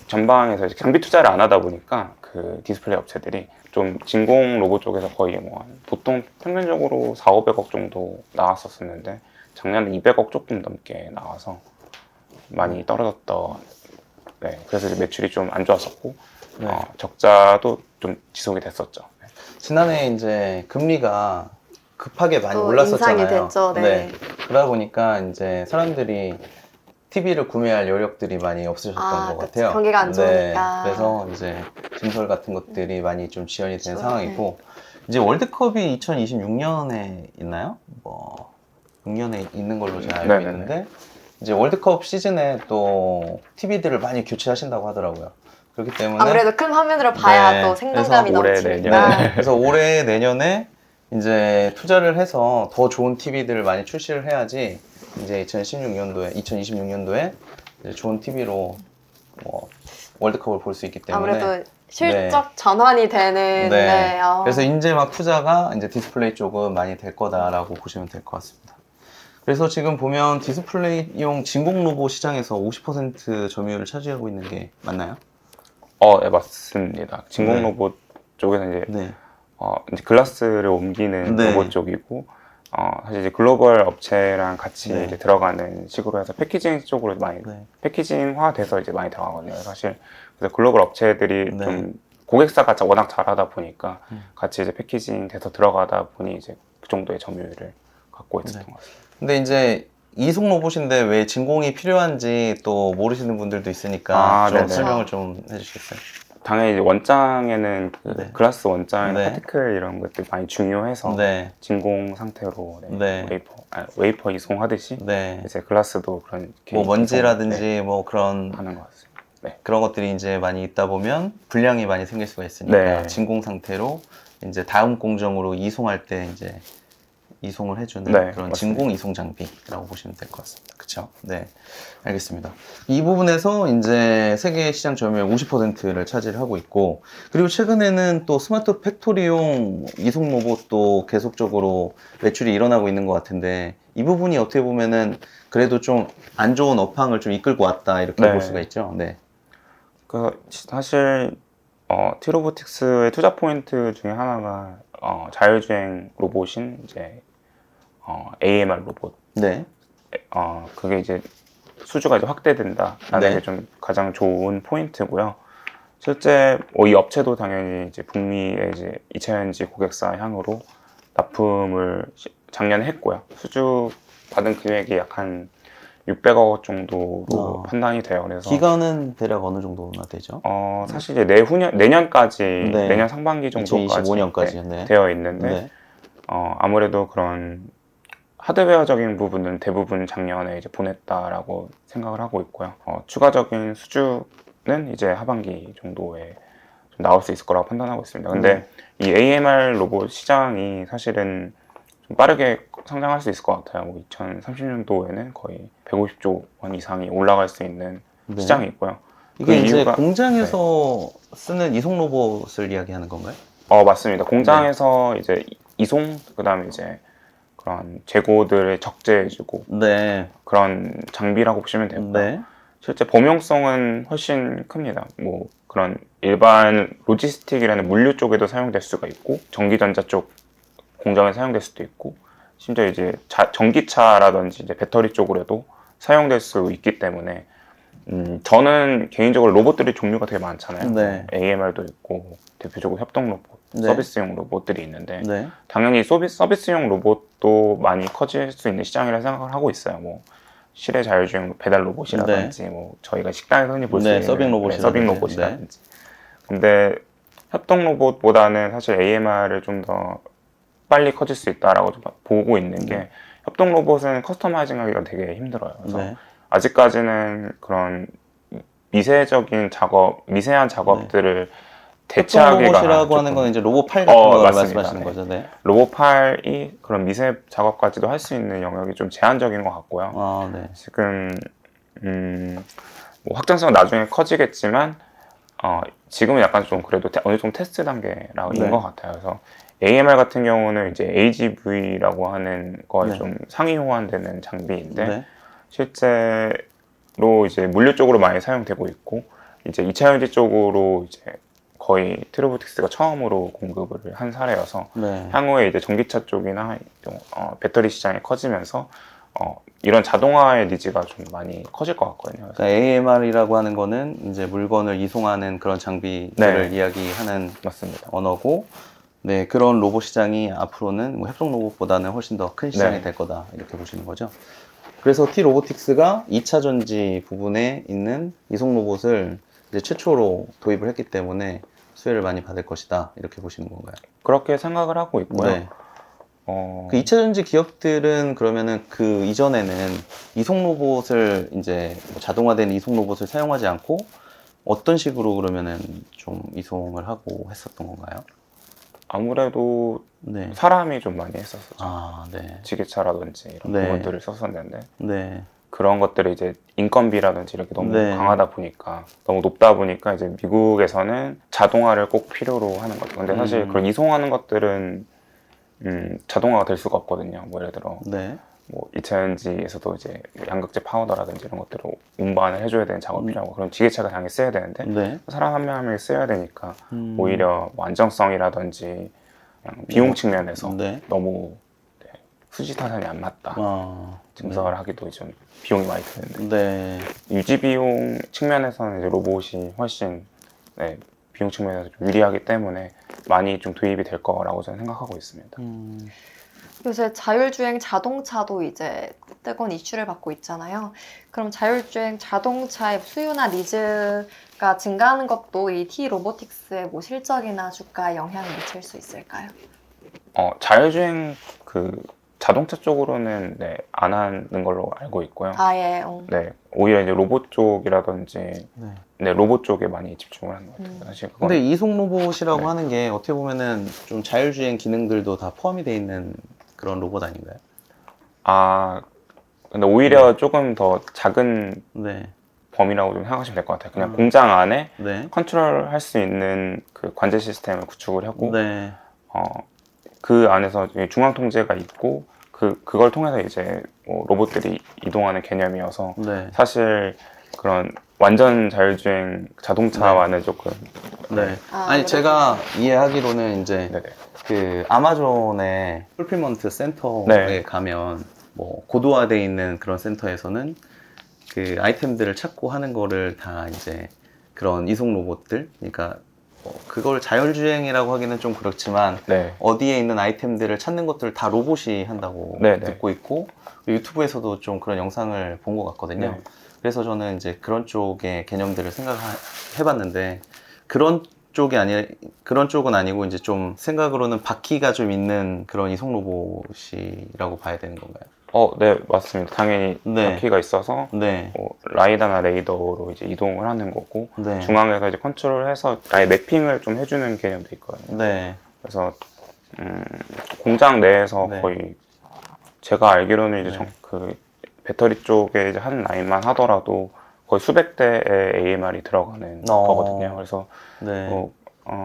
전방에서 이제 경비 투자를 안 하다 보니까 그 디스플레이 업체들이 좀 진공 로봇 쪽에서 거의 뭐 보통 평균적으로 4,500억 정도 나왔었는데 작년에 200억 조금 넘게 나와서 많이 떨어졌던. 네, 그래서 이제 매출이 좀 안 좋았었고 네. 적자도 좀 지속이 됐었죠. 네. 지난해 이제 금리가 급하게 많이 또 올랐었잖아요. 인상이 됐죠. 네. 그러다 보니까 이제 사람들이 TV를 구매할 여력들이 많이 없으셨던 것 그치. 같아요. 경기가 안 좋으니까. 그래서 이제 증설 같은 것들이 많이 좀 지연이 된 그렇죠. 상황이고 이제 월드컵이 2026년에 있나요? 뭐 6년에 있는 걸로 잘 알고 네네네. 있는데 이제 월드컵 시즌에 또 TV들을 많이 교체하신다고 하더라고요. 그렇기 때문에 아무래도 큰 화면으로 봐야 네. 또 생동감이 그래서 올해, 넘치니까. 내년. 그래서 올해 내년에 이제 투자를 해서 더 좋은 TV들을 많이 출시를 해야지 이제 2026년도에 이제 좋은 TV로 뭐 월드컵을 볼 수 있기 때문에 아무래도 실적 전환이 되는. 네. 네. 그래서 이제 막 투자가 이제 디스플레이 쪽은 많이 될 거다라고 보시면 될 것 같습니다. 그래서 지금 보면 디스플레이용 진공 로봇 시장에서 50% 점유율을 차지하고 있는 게 맞나요? 네, 맞습니다. 진공 네. 로봇 쪽에서 이제 네. 이제 글라스를 옮기는 네. 로봇 쪽이고 사실 이제 글로벌 업체랑 같이 네. 이제 들어가는 식으로 해서 패키징 쪽으로 많이 네. 패키징화 돼서 이제 많이 들어가거든요. 사실 그래서 글로벌 업체들이 네. 좀 고객사가 워낙 잘하다 보니까 음. 같이 이제 패키징 돼서 들어가다 보니 이제 그 정도의 점유율을 갖고 있었던 네. 것 같습니다. 근데 이제 이송 로봇인데 왜 진공이 필요한지 또 모르시는 분들도 있으니까 좀 네네. 설명을 좀 해주시겠어요? 당연히 이제 원장에는 그 네. 글라스 원장의 네. 파티클 이런 것들이 많이 중요해서 네, 진공 상태로 네. 웨이퍼 이송하듯이 네. 이제 글라스도 그런 뭐 먼지라든지 이송을, 뭐 그런 네, 하는 것 같습니다. 네. 그런 것들이 이제 많이 있다 보면 불량이 많이 생길 수가 있으니까 네. 진공 상태로 이제 다음 공정으로 이송할 때 이제 이송을 해주는 네, 그런 맞습니다. 진공 이송 장비라고 보시면 될 것 같습니다. 그렇죠? 네, 알겠습니다. 이 부분에서 이제 세계 시장 점유율 50%를 차지하고 있고, 그리고 최근에는 또 스마트 팩토리용 이송 로봇도 계속적으로 매출이 일어나고 있는 것 같은데, 이 부분이 어떻게 보면은 그래도 좀 안 좋은 업황을 좀 이끌고 왔다 이렇게 네. 볼 수가 있죠. 네, 사실 티로보틱스의 투자 포인트 중에 하나가 자율주행 로봇인 이제 AMR 로봇. 네, 그게 이제 수주가 이제 확대된다라는 네. 게 좀 가장 좋은 포인트고요. 실제 이 업체도 당연히 이제 북미의 이제 2차 전지 고객사 향으로 납품을 작년에 했고요. 수주 받은 금액이 약 한 600억 원 정도로 판단이 돼요. 그래서 기간은 대략 어느 정도나 되죠? 사실 이제 내년까지 네. 내년 상반기 정도까지 2025년까지 네. 되어 있는데 네. 아무래도 그런 하드웨어적인 부분은 대부분 작년에 이제 보냈다라고 생각을 하고 있고요. 추가적인 수주는 이제 하반기 정도에 좀 나올 수 있을 거라고 판단하고 있습니다. 근데 이 AMR 로봇 시장이 사실은 좀 빠르게 성장할 수 있을 것 같아요. 뭐 2030년도에는 거의 150조 원 이상이 올라갈 수 있는 네. 시장이 있고요. 이게 그 이제 이유가- 공장에서 쓰는 이송 로봇을 이야기하는 건가요? 맞습니다. 공장에서 이제 이송, 그다음에 이제 그런 재고들을 적재해주고 네. 그런 장비라고 보시면 되고요. 네. 실제 범용성은 훨씬 큽니다. 뭐 그런 일반 로지스틱이라는 물류 쪽에도 사용될 수가 있고, 전기전자 쪽 공장에 사용될 수도 있고, 심지어 이제 전기차라든지 이제 배터리 쪽으로도 사용될 수 있기 때문에 저는 개인적으로 로봇들이 종류가 되게 많잖아요. 네. AMR도 있고 대표적으로 협동 로봇, 네. 서비스용 로봇들이 있는데 네. 당연히 서비스용 로봇도 많이 커질 수 있는 시장이라 생각을 하고 있어요. 뭐 실외 자율주행 배달 로봇이라든지 뭐 저희가 식당에서 흔히 볼 수 네, 있는 서빙 로봇이라든지. 서빙 로봇이라든지. 근데 협동 로봇보다는 사실 AMR을 좀 더 빨리 커질 수 있다라고 좀 보고 있는 게, 협동 로봇은 커스터마이징하기가 되게 힘들어요. 그래서 네. 아직까지는 그런 미세한 작업들을 협동 대체하기가 로봇이라고 하는 조금- 건 이제 로봇 팔 같은 거를 맞습니다. 말씀하시는 네. 거죠. 네. 로봇팔이 그런 미세 작업까지도 할 수 있는 영역이 좀 제한적인 것 같고요. 아, 네. 지금 뭐 확장성은 나중에 커지겠지만 지금은 약간 좀 그래도 어느 정도 테스트 단계인 네. 것 같아요. 그래서 AMR 같은 경우는 이제 AGV라고 하는 거에 네. 좀 상위 호환되는 장비인데, 네. 실제로 이제 물류 쪽으로 많이 사용되고 있고, 이제 2차 전지 쪽으로 이제 거의 트로보틱스가 처음으로 공급을 한 사례여서 네. 향후에 이제 전기차 쪽이나 배터리 시장이 커지면서 이런 자동화의 니즈가 좀 많이 커질 것 같거든요. 그래서 그러니까 AMR이라고 하는 거는 이제 물건을 이송하는 그런 장비들을 네. 이야기하는 맞습니다. 언어고, 네, 그런 로봇 시장이 앞으로는 뭐 협동 로봇보다는 훨씬 더 큰 시장이 네. 될 거다 이렇게 보시는 거죠. 그래서 T-로보틱스가 2차 전지 부분에 있는 이송 로봇을 이제 최초로 도입을 했기 때문에 수혜를 많이 받을 것이다 이렇게 보시는 건가요? 그렇게 생각을 하고 있고요. 네. 그 2차 전지 기업들은 그러면은 그 이전에는 이송 로봇을 이제 뭐 자동화된 이송 로봇을 사용하지 않고 어떤 식으로 그러면은 좀 이송을 하고 했었던 건가요? 아무래도 네. 사람이 좀 많이 했었었죠. 아, 네. 지게차라든지 이런 네. 부분들을 썼었는데, 네. 그런 것들이 이제 인건비라든지 이렇게 너무 네. 강하다 보니까, 너무 높다 보니까 이제 미국에서는 자동화를 꼭 필요로 하는 거죠. 근데 사실 그런 이송하는 것들은 자동화가 될 수가 없거든요. 뭐 예를 들어 네. 뭐 2차 전지에서도 이제 양극재 파우더라든지 이런 것들을 운반을 해줘야 되는 작업이 필요하고, 그런 지게차가 당연히 써야 되는데 네. 사람 한 명 한 명이 써야 되니까 오히려 오히려 뭐 안정성이라든지 그냥 비용 측면에서 네. 너무 수지타산이 안 맞다 증설을 하기도 좀 비용이 많이 드는데, 네. 유지 비용 측면에서는 이제 로봇이 훨씬 비용 측면에서 좀 유리하기 때문에 많이 좀 도입이 될 거라고 저는 생각하고 있습니다. 요새 자율주행 자동차도 이제 뜨거운 이슈를 받고 있잖아요. 그럼 자율주행 자동차의 수요나 니즈가 증가하는 것도 이 T 로보틱스의 뭐 실적이나 주가에 영향을 미칠 수 있을까요? 자율주행 그 자동차 쪽으로는 네, 안 하는 걸로 알고 있고요. 아예. 네, 오히려 이제 로봇 쪽이라든지 네. 네, 로봇 쪽에 많이 집중을 하는 것 같아요. 사실 그건 근데 이송 로봇이라고 네. 하는 게 어떻게 보면은 좀 자율주행 기능들도 다 포함이 돼 있는 그런 로봇 아닌가요? 근데 오히려 조금 더 작은 네. 범위라고 좀 생각하시면 될 것 같아요. 그냥 음. 공장 안에 네. 컨트롤 할 수 있는 그 관제 시스템을 구축을 하고 네. 그 안에서 중앙 통제가 있고 그걸 통해서 이제 뭐 로봇들이 이동하는 개념이어서 네. 사실 그런 완전 자율주행 자동차와는 조금 네. 아, 아니 그렇구나. 제가 이해하기로는 이제 네네. 그 아마존의 풀필먼트 센터에 네. 가면 뭐 고도화되어 있는 그런 센터에서는 그 아이템들을 찾고 하는 거를 다 이제 그런 이송 로봇들, 그러니까 뭐 그걸 자율주행이라고 하기는 좀 그렇지만 네. 어디에 있는 아이템들을 찾는 것들을 다 로봇이 한다고 네, 네. 듣고 있고 유튜브에서도 좀 그런 영상을 본 것 같거든요. 네. 그래서 저는 이제 그런 쪽의 개념들을 생각해봤는데 그런 쪽이 아니 그런 쪽은 아니고 이제 좀 생각으로는 바퀴가 좀 있는 그런 이송 로봇이라고 봐야 되는 건가요? 네, 맞습니다. 당연히 네. 바퀴가 있어서 네. 뭐 라이다나 레이더로 이제 이동을 하는 거고 네. 중앙에서 이제 컨트롤해서 아예 매핑을 좀 해주는 개념도 있거든요. 네. 그래서 공장 내에서 네. 거의 제가 알기로는 이제 네. 그 배터리 쪽에 이제 한 라인만 하더라도 거의 수백 대의 AMR이 들어가는 거거든요. 그래서 네.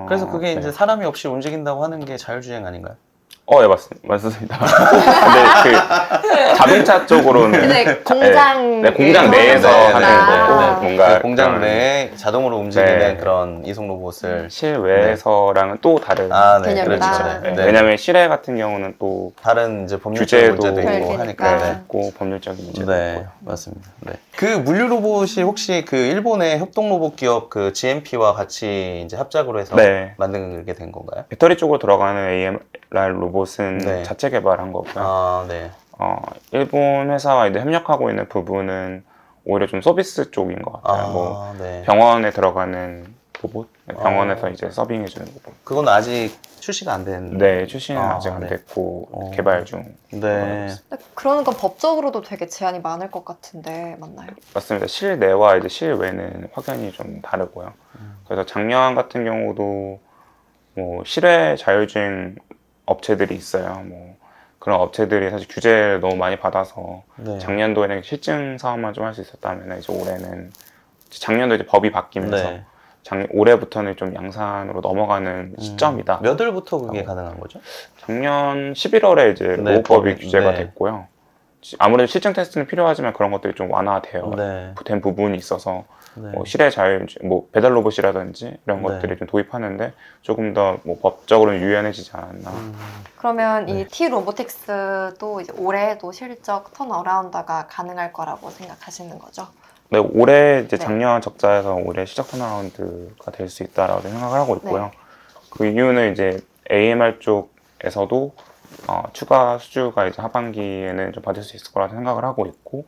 그래서 그게 네. 이제 사람이 없이 움직인다고 하는 게 자율주행 아닌가요? 예, 맞습니다. 근데 그 자동차 쪽으로는 근데 공장 네, 공장 내에서 하는 거고 뭔가 그 공장 그런 내에 자동으로 움직이는 네. 그런 이송 로봇을 실외에서랑은 또 다른 네, 개념이다. 그렇죠. 네. 네. 왜냐면 실외 같은 경우는 또 다른 이제 법률적 규제도 문제도 있고 있고. 하니까. 네. 있고 법률적인 문제도 네, 있고요. 맞습니다. 네. 그 물류 로봇이 혹시 그 일본의 협동 로봇 기업 그 GMP와 같이 이제 합작으로 해서 네. 만들게 된 건가요? 배터리 쪽으로 들어가는 AMR 로봇은 네. 자체 개발한 거고요. 네. 일본 회사와 이제 협력하고 있는 부분은 오히려 좀 서비스 쪽인 것 같아요. 네. 병원에 들어가는 로봇, 병원에서 이제 서빙해주는 로봇. 그건 아직 출시가 안 된. 네, 출시는 아, 아직 안 네. 됐고 개발 중. 네. 근데 그러는 건 법적으로도 되게 제한이 많을 것 같은데 맞나요? 맞습니다. 실내와 이제 실외는 확연히 좀 다르고요. 그래서 작년 같은 경우도 뭐 실외 자율주행 업체들이 있어요. 뭐 그런 업체들이 사실 규제를 너무 많이 받아서 네. 작년도에는 실증 사업만 좀 할 수 있었다면 이제 올해는 작년도 이제 법이 바뀌면서 네. 올해부터는 좀 양산으로 넘어가는 시점이다. 몇 월부터 그게 가능한 거죠? 작년 11월에 이제 네, 로봇법이 법이- 규제가 네. 됐고요. 아무래도 실증 테스트는 필요하지만 그런 것들이 좀 완화되어 네. 된 부분이 있어서 네. 실외 자율, 뭐 배달 로봇이라든지 이런 네. 것들이 좀 도입하는데 조금 더 뭐 법적으로는 유연해지지 않았나. 그러면 네. 이 T 로보틱스도 이제 올해도 실적 턴어라운드가 가능할 거라고 생각하시는 거죠? 네, 올해 이제 네. 작년 적자에서 올해 시작 턴어라운드가 될 수 있다라고 생각을 하고 있고요. 그 이유는 이제 AMR 쪽에서도 추가 수주가 이제 하반기에는 좀 받을 수 있을 거라고 생각을 하고 있고,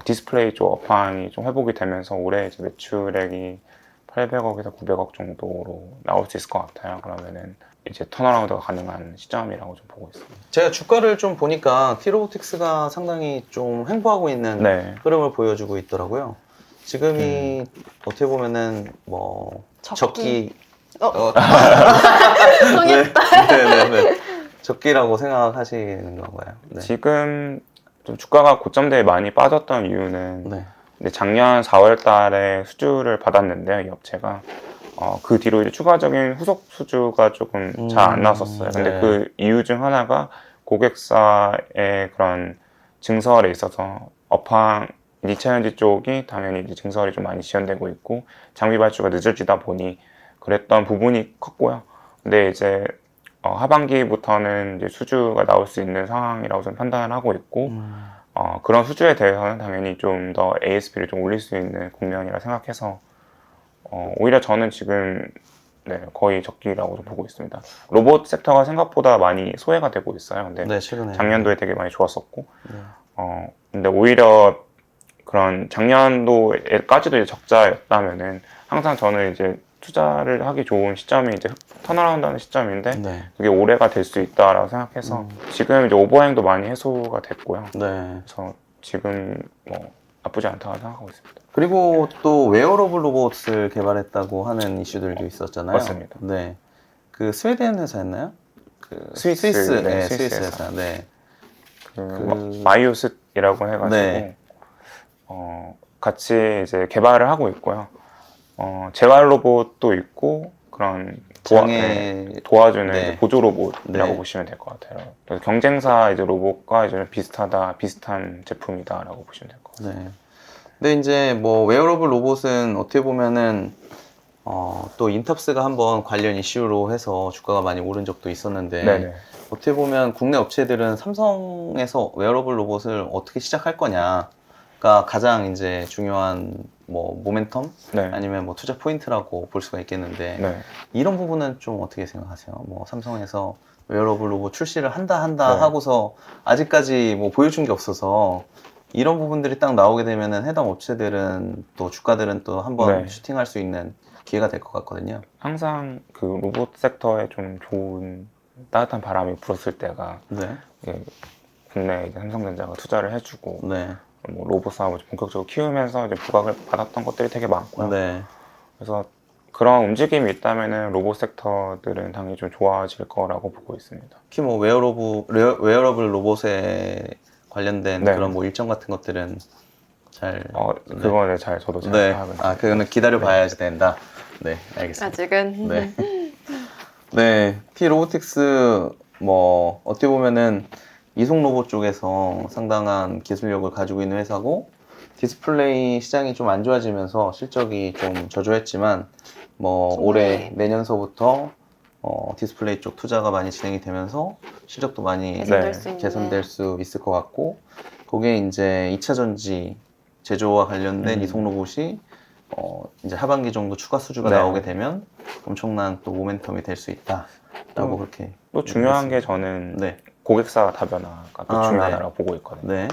디스플레이 쪽 업황이 좀 회복이 되면서 올해 이제 매출액이 800억에서 900억 정도로 나올 수 있을 것 같아요. 그러면은 이제 턴어라운드가 가능한 시점이라고 좀 보고 있습니다. 제가 주가를 좀 보니까 T로보틱스가 상당히 좀 횡보하고 있는 네. 흐름을 보여주고 있더라고요. 지금이 어떻게 보면은 뭐 적기. 네네네. 적기라고 생각하시는 건가요? 네. 지금 좀 주가가 고점대에 많이 빠졌던 이유는 네. 근데 작년 4월 달에 수주를 받았는데요, 이 업체가. 그 뒤로 이제 추가적인 후속 수주가 조금 잘 안 나왔었어요. 근데 네. 그 이유 중 하나가 고객사의 그런 증설에 있어서 업황, 니차현지 쪽이 당연히 이제 증설이 좀 많이 지연되고 있고 장비 발주가 늦어지다 보니 그랬던 부분이 컸고요. 근데 이제 하반기부터는 이제 수주가 나올 수 있는 상황이라고 저는 판단을 하고 있고 그런 수주에 대해서는 당연히 좀 더 ASP를 좀 올릴 수 있는 국면이라 생각해서 오히려 저는 지금 거의 적기라고 좀 보고 있습니다. 로봇 섹터가 생각보다 많이 소외가 되고 있어요. 근데 네, 최근에. 작년도에 되게 많이 좋았었고, 네. 근데 오히려 그런 작년도에까지도 이제 적자였다면은 항상 저는 이제 투자를 하기 좋은 시점이 이제 턴어라운드하는 시점인데 네. 그게 올해가 될 수 있다라고 생각해서 지금 이제 오버행도 많이 해소가 됐고요. 네. 그래서 지금 뭐 나쁘지 않다고 생각하고 있습니다. 그리고 또 웨어러블 로봇을 개발했다고 하는 이슈들도 있었잖아요. 맞습니다. 네. 그 스웨덴 회사였나요? 그 스위스, 네, 스위스 스위스 회사. 회사. 네. 마이오스이라고 해가지고 네. 같이 이제 개발을 하고 있고요. 재활 로봇도 있고 그런 도와주는 네. 이제 보조 로봇이라고 네. 보시면 될 것 같아요. 그래서 경쟁사 이제 로봇과 이제 비슷한 제품이다라고 보시면 될 것 같아요. 네. 근데 이제 뭐 웨어러블 로봇은 어떻게 보면은 또 인탑스가 한번 관련 이슈로 해서 주가가 많이 오른 적도 있었는데 네네. 어떻게 보면 국내 업체들은 삼성에서 웨어러블 로봇을 어떻게 시작할 거냐가 가장 이제 중요한 뭐 모멘텀 네. 아니면 뭐 투자 포인트라고 볼 수가 있겠는데 네. 이런 부분은 좀 어떻게 생각하세요? 뭐 삼성에서 웨어러블 로봇 출시를 한다 네. 하고서 아직까지 뭐 보여준 게 없어서 이런 부분들이 딱 나오게 되면은 해당 업체들은 또 주가들은 또 한번 네. 슈팅할 수 있는 기회가 될 것 같거든요. 항상 그 로봇 섹터에 좀 좋은 따뜻한 바람이 불었을 때가 네, 이게 국내 이제 삼성전자가 투자를 해주고 네, 뭐 로봇 사업을 좀 본격적으로 키우면서 이제 부각을 받았던 것들이 되게 많고요. 네, 그래서 그런 움직임이 있다면은 로봇 섹터들은 당연히 좀 좋아질 거라고 보고 있습니다. 특히 뭐 웨어러블 로봇에 관련된 네. 그런 뭐 일정 같은 것들은 잘 그거는 저도 잘 네, 파악은 해요. 그거는 기다려 봐야지 된다. 네, 알겠습니다. 아직은 네. 네, T 로보틱스 뭐 어떻게 보면은 이송 로봇 쪽에서 상당한 기술력을 가지고 있는 회사고 디스플레이 시장이 좀 안 좋아지면서 실적이 좀 저조했지만 뭐 올해 내년서부터 디스플레이 쪽 투자가 많이 진행이 되면서 실적도 많이 개선될 수 있는. 개선될 수 있을 것 같고 거기에 이제 2차 전지 제조와 관련된 이송 로봇이 이제 하반기 정도 추가 수주가 네. 나오게 되면 엄청난 또 모멘텀이 될 수 있다라고 그렇게 또 중요한 게 얘기했습니다. 저는 네, 고객사 다변화가 또 아, 중요하다고 보고 있거든요. 네,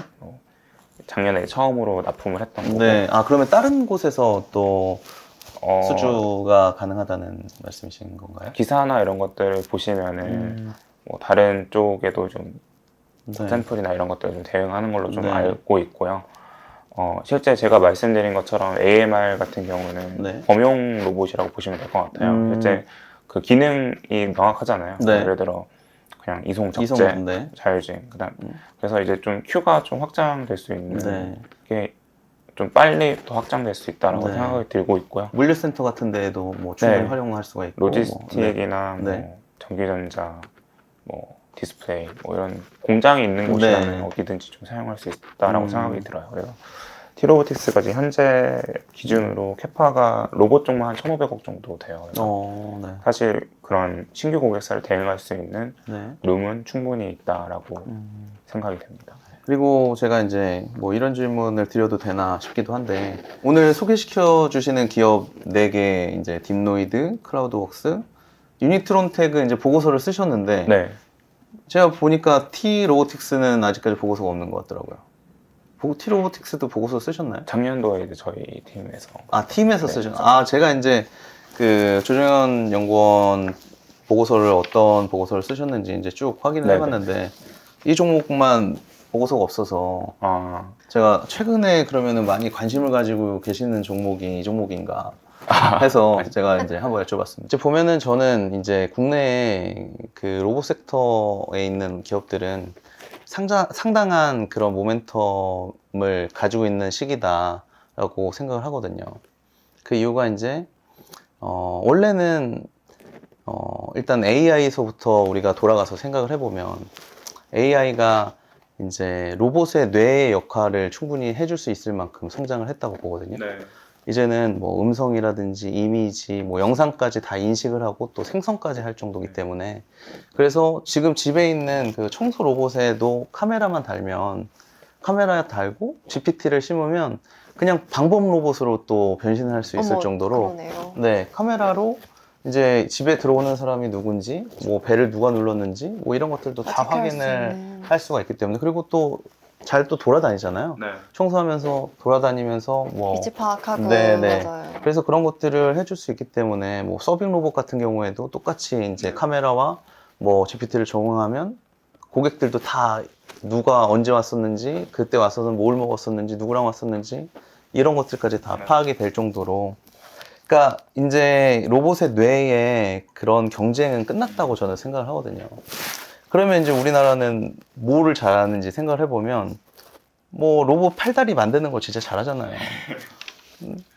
작년에 처음으로 납품을 했던 거고 네. 그러면 다른 곳에서 또 수주가 가능하다는 말씀이신 건가요? 기사나 이런 것들을 보시면은 뭐 다른 쪽에도 좀 네. 샘플이나 이런 것들을 좀 대응하는 걸로 좀 네. 알고 있고요. 실제 제가 말씀드린 것처럼 AMR 같은 경우는 네. 범용 로봇이라고 보시면 될 것 같아요. 실제 그 기능이 명확하잖아요. 네. 예를 들어 그냥 이송 적재, 이송, 네. 자율주행. 그래서 이제 좀 큐가 좀 확장될 수 있는 네. 게 좀 빨리 또 확장될 수 있다라고 네. 생각이 들고 있고요. 물류센터 같은 데에도 뭐 충분히 네. 활용할 수가 있고 로지스틱이나 네. 뭐 전기전자, 뭐 디스플레이 뭐 이런 공장이 있는 곳이라면 네. 어디든지 좀 사용할 수 있다라고 생각이 들어요. 그래서 T-로보틱스가 지금 현재 기준으로 캐파가 로봇 쪽만 한 1,500억 정도 돼요. 그래서 네. 사실 그런 신규 고객사를 대응할 수 있는 네. 룸은 충분히 있다라고 생각이 됩니다. 그리고 제가 이제 뭐 이런 질문을 드려도 되나 싶기도 한데 오늘 소개시켜 주시는 기업 4개 이제 딥노이드, 클라우드웍스, 유니트론텍은 이제 보고서를 쓰셨는데 네. 제가 보니까 T 로보틱스는 아직까지 보고서가 없는 것 같더라고요. T 로보틱스도 보고서 쓰셨나요? 작년도에 이제 저희 팀에서 팀에서 네, 쓰셨나요? 제가 이제 그 조정현 연구원 보고서를 어떤 보고서를 쓰셨는지 이제 쭉 확인을 네네. 해봤는데 이 종목만 보고서가 없어서 제가 최근에 그러면은 많이 관심을 가지고 계시는 종목이 이 종목인가 해서 제가 이제 한번 여쭤봤습니다. 이제 보면은 저는 이제 국내 그 로봇 섹터에 있는 기업들은 상당한 그런 모멘텀을 가지고 있는 시기다라고 생각을 하거든요. 그 이유가 이제 원래는 일단 AI에서부터 우리가 돌아가서 생각을 해보면 AI가 이제 로봇의 뇌의 역할을 충분히 해줄 수 있을 만큼 성장을 했다고 보거든요. 네. 이제는 뭐 음성이라든지 이미지, 뭐 영상까지 다 인식을 하고 또 생성까지 할 정도이기 때문에 그래서 지금 집에 있는 그 청소 로봇에도 카메라만 달면 카메라 달고 GPT를 심으면 그냥 방범 로봇으로 또 변신을 할 수 있을 어머, 정도로 그러네요. 네, 카메라로 이제 집에 들어오는 사람이 누군지, 뭐 벨을 누가 눌렀는지, 뭐 이런 것들도 다 체크할 수 확인을 있는. 할 수가 있기 때문에 그리고 또 잘 또 돌아다니잖아요. 네. 청소하면서 돌아다니면서 뭐 위치 파악하고. 네네. 맞아요. 그래서 그런 것들을 해줄 수 있기 때문에 뭐 서빙 로봇 같은 경우에도 똑같이 이제 네. 카메라와 뭐 GPT를 적응하면 고객들도 다 누가 언제 왔었는지, 그때 와서는 뭘 먹었었는지, 누구랑 왔었는지 이런 것들까지 다 네. 파악이 될 정도로. 그러니까 이제 로봇의 뇌에 그런 경쟁은 끝났다고 저는 생각을 하거든요. 그러면 이제 우리나라는 뭐를 잘하는지 생각을 해보면 뭐 로봇 팔다리 만드는 거 진짜 잘하잖아요.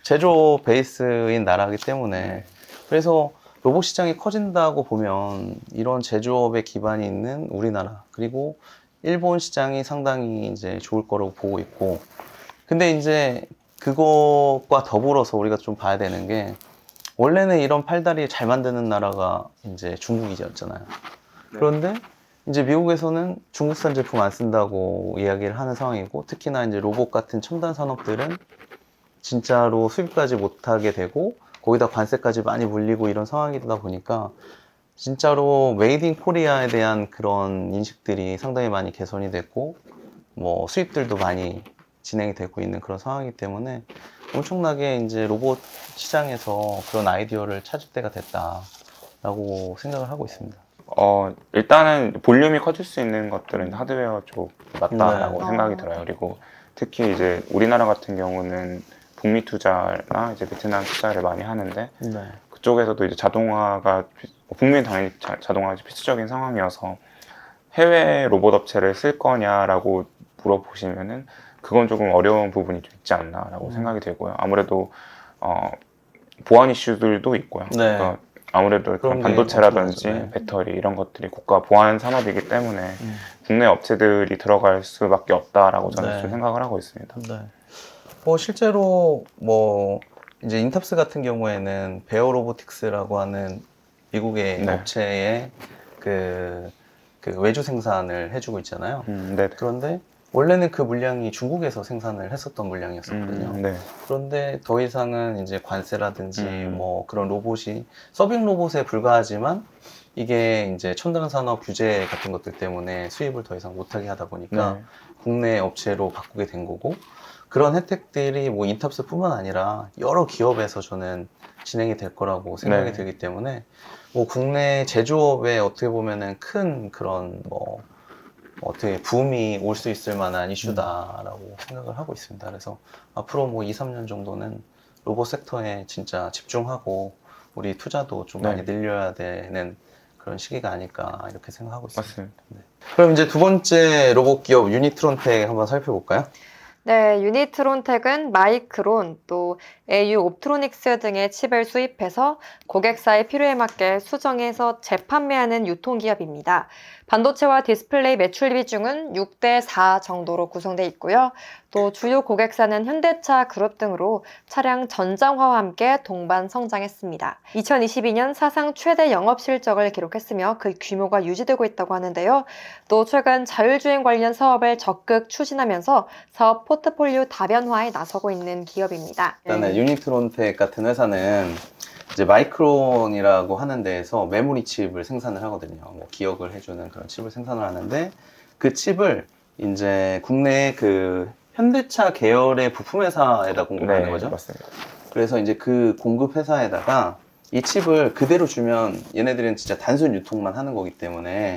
제조 베이스인 나라이기 때문에. 그래서 로봇 시장이 커진다고 보면 이런 제조업에 기반이 있는 우리나라 그리고 일본 시장이 상당히 이제 좋을 거라고 보고 있고, 근데 이제 그것과 더불어서 우리가 좀 봐야 되는 게 원래는 이런 팔다리 잘 만드는 나라가 이제 중국이었잖아요. 그런데 이제 미국에서는 중국산 제품 안 쓴다고 이야기를 하는 상황이고, 특히나 이제 로봇 같은 첨단 산업들은 진짜로 수입까지 못하게 되고 거기다 관세까지 많이 물리고 이런 상황이다 보니까 진짜로 메이드 인 코리아에 대한 그런 인식들이 상당히 많이 개선이 됐고 뭐 수입들도 많이 진행이 되고 있는 그런 상황이기 때문에 엄청나게 이제 로봇 시장에서 그런 아이디어를 찾을 때가 됐다라고 생각을 하고 있습니다. 일단은 볼륨이 커질 수 있는 것들은 하드웨어 쪽 맞다라고 네. 생각이 들어요. 그리고 특히 이제 우리나라 같은 경우는 북미 투자나 이제 베트남 투자를 많이 하는데 네. 그쪽에서도 이제 자동화가 북미는 당연히 자동화가 필수적인 상황이어서 해외 로봇 업체를 쓸 거냐라고 물어보시면은 그건 조금 어려운 부분이 좀 있지 않나라고 생각이 되고요. 아무래도 보안 이슈들도 있고요. 네. 그러니까 아무래도 그런 게 반도체라든지 엄청나죠. 네. 배터리 이런 것들이 국가 보안 산업이기 때문에 국내 업체들이 들어갈 수밖에 없다라고 저는 네. 좀 생각을 하고 있습니다. 네. 뭐 실제로 뭐 이제 인탑스 같은 경우에는 베어 로보틱스라고 하는 미국의 네. 업체의 그 외주 생산을 해주고 있잖아요. 네. 그런데 원래는 그 물량이 중국에서 생산을 했었던 물량이었었거든요. 네. 그런데 더 이상은 이제 관세라든지 뭐 그런 로봇이 서빙 로봇에 불과하지만 이게 이제 첨단 산업 규제 같은 것들 때문에 수입을 더 이상 못하게 하다 보니까 네. 국내 업체로 바꾸게 된 거고, 그런 혜택들이 뭐 인탑스뿐만 아니라 여러 기업에서 저는 진행이 될 거라고 생각이 네. 들기 때문에 뭐 국내 제조업에 어떻게 보면은 큰 그런 뭐 어떻게 붐이 올 수 있을 만한 이슈다라고 생각을 하고 있습니다. 그래서 앞으로 뭐 2, 3년 정도는 로봇 섹터에 진짜 집중하고 우리 투자도 좀 네. 많이 늘려야 되는 그런 시기가 아닐까 이렇게 생각하고 있습니다. 맞습니다. 그럼 이제 두 번째 로봇 기업 유니트론텍 한번 살펴볼까요? 네, 유니트론텍은 마이크론, 또 AU 옵트로닉스 등의 칩을 수입해서 고객사의 필요에 맞게 수정해서 재판매하는 유통기업입니다. 반도체와 디스플레이 매출 비중은 6대4 정도로 구성되어 있고요. 또 주요 고객사는 현대차 그룹 등으로 차량 전장화와 함께 동반 성장했습니다. 2022년 사상 최대 영업 실적을 기록했으며 그 규모가 유지되고 있다고 하는데요. 또 최근 자율주행 관련 사업을 적극 추진하면서 사업 포트폴리오 다변화에 나서고 있는 기업입니다. 일단은 유니트론텍 같은 회사는 이제 마이크론이라고 하는 데에서 메모리 칩을 생산을 하거든요. 뭐 기억을 해주는 그런 칩을 생산을 하는데 그 칩을 이제 국내 그 현대차 계열의 부품 회사에다 공급하는 거죠. 맞습니다. 그래서 이제 그 공급 회사에다가 이 칩을 그대로 주면 얘네들은 진짜 단순 유통만 하는 거기 때문에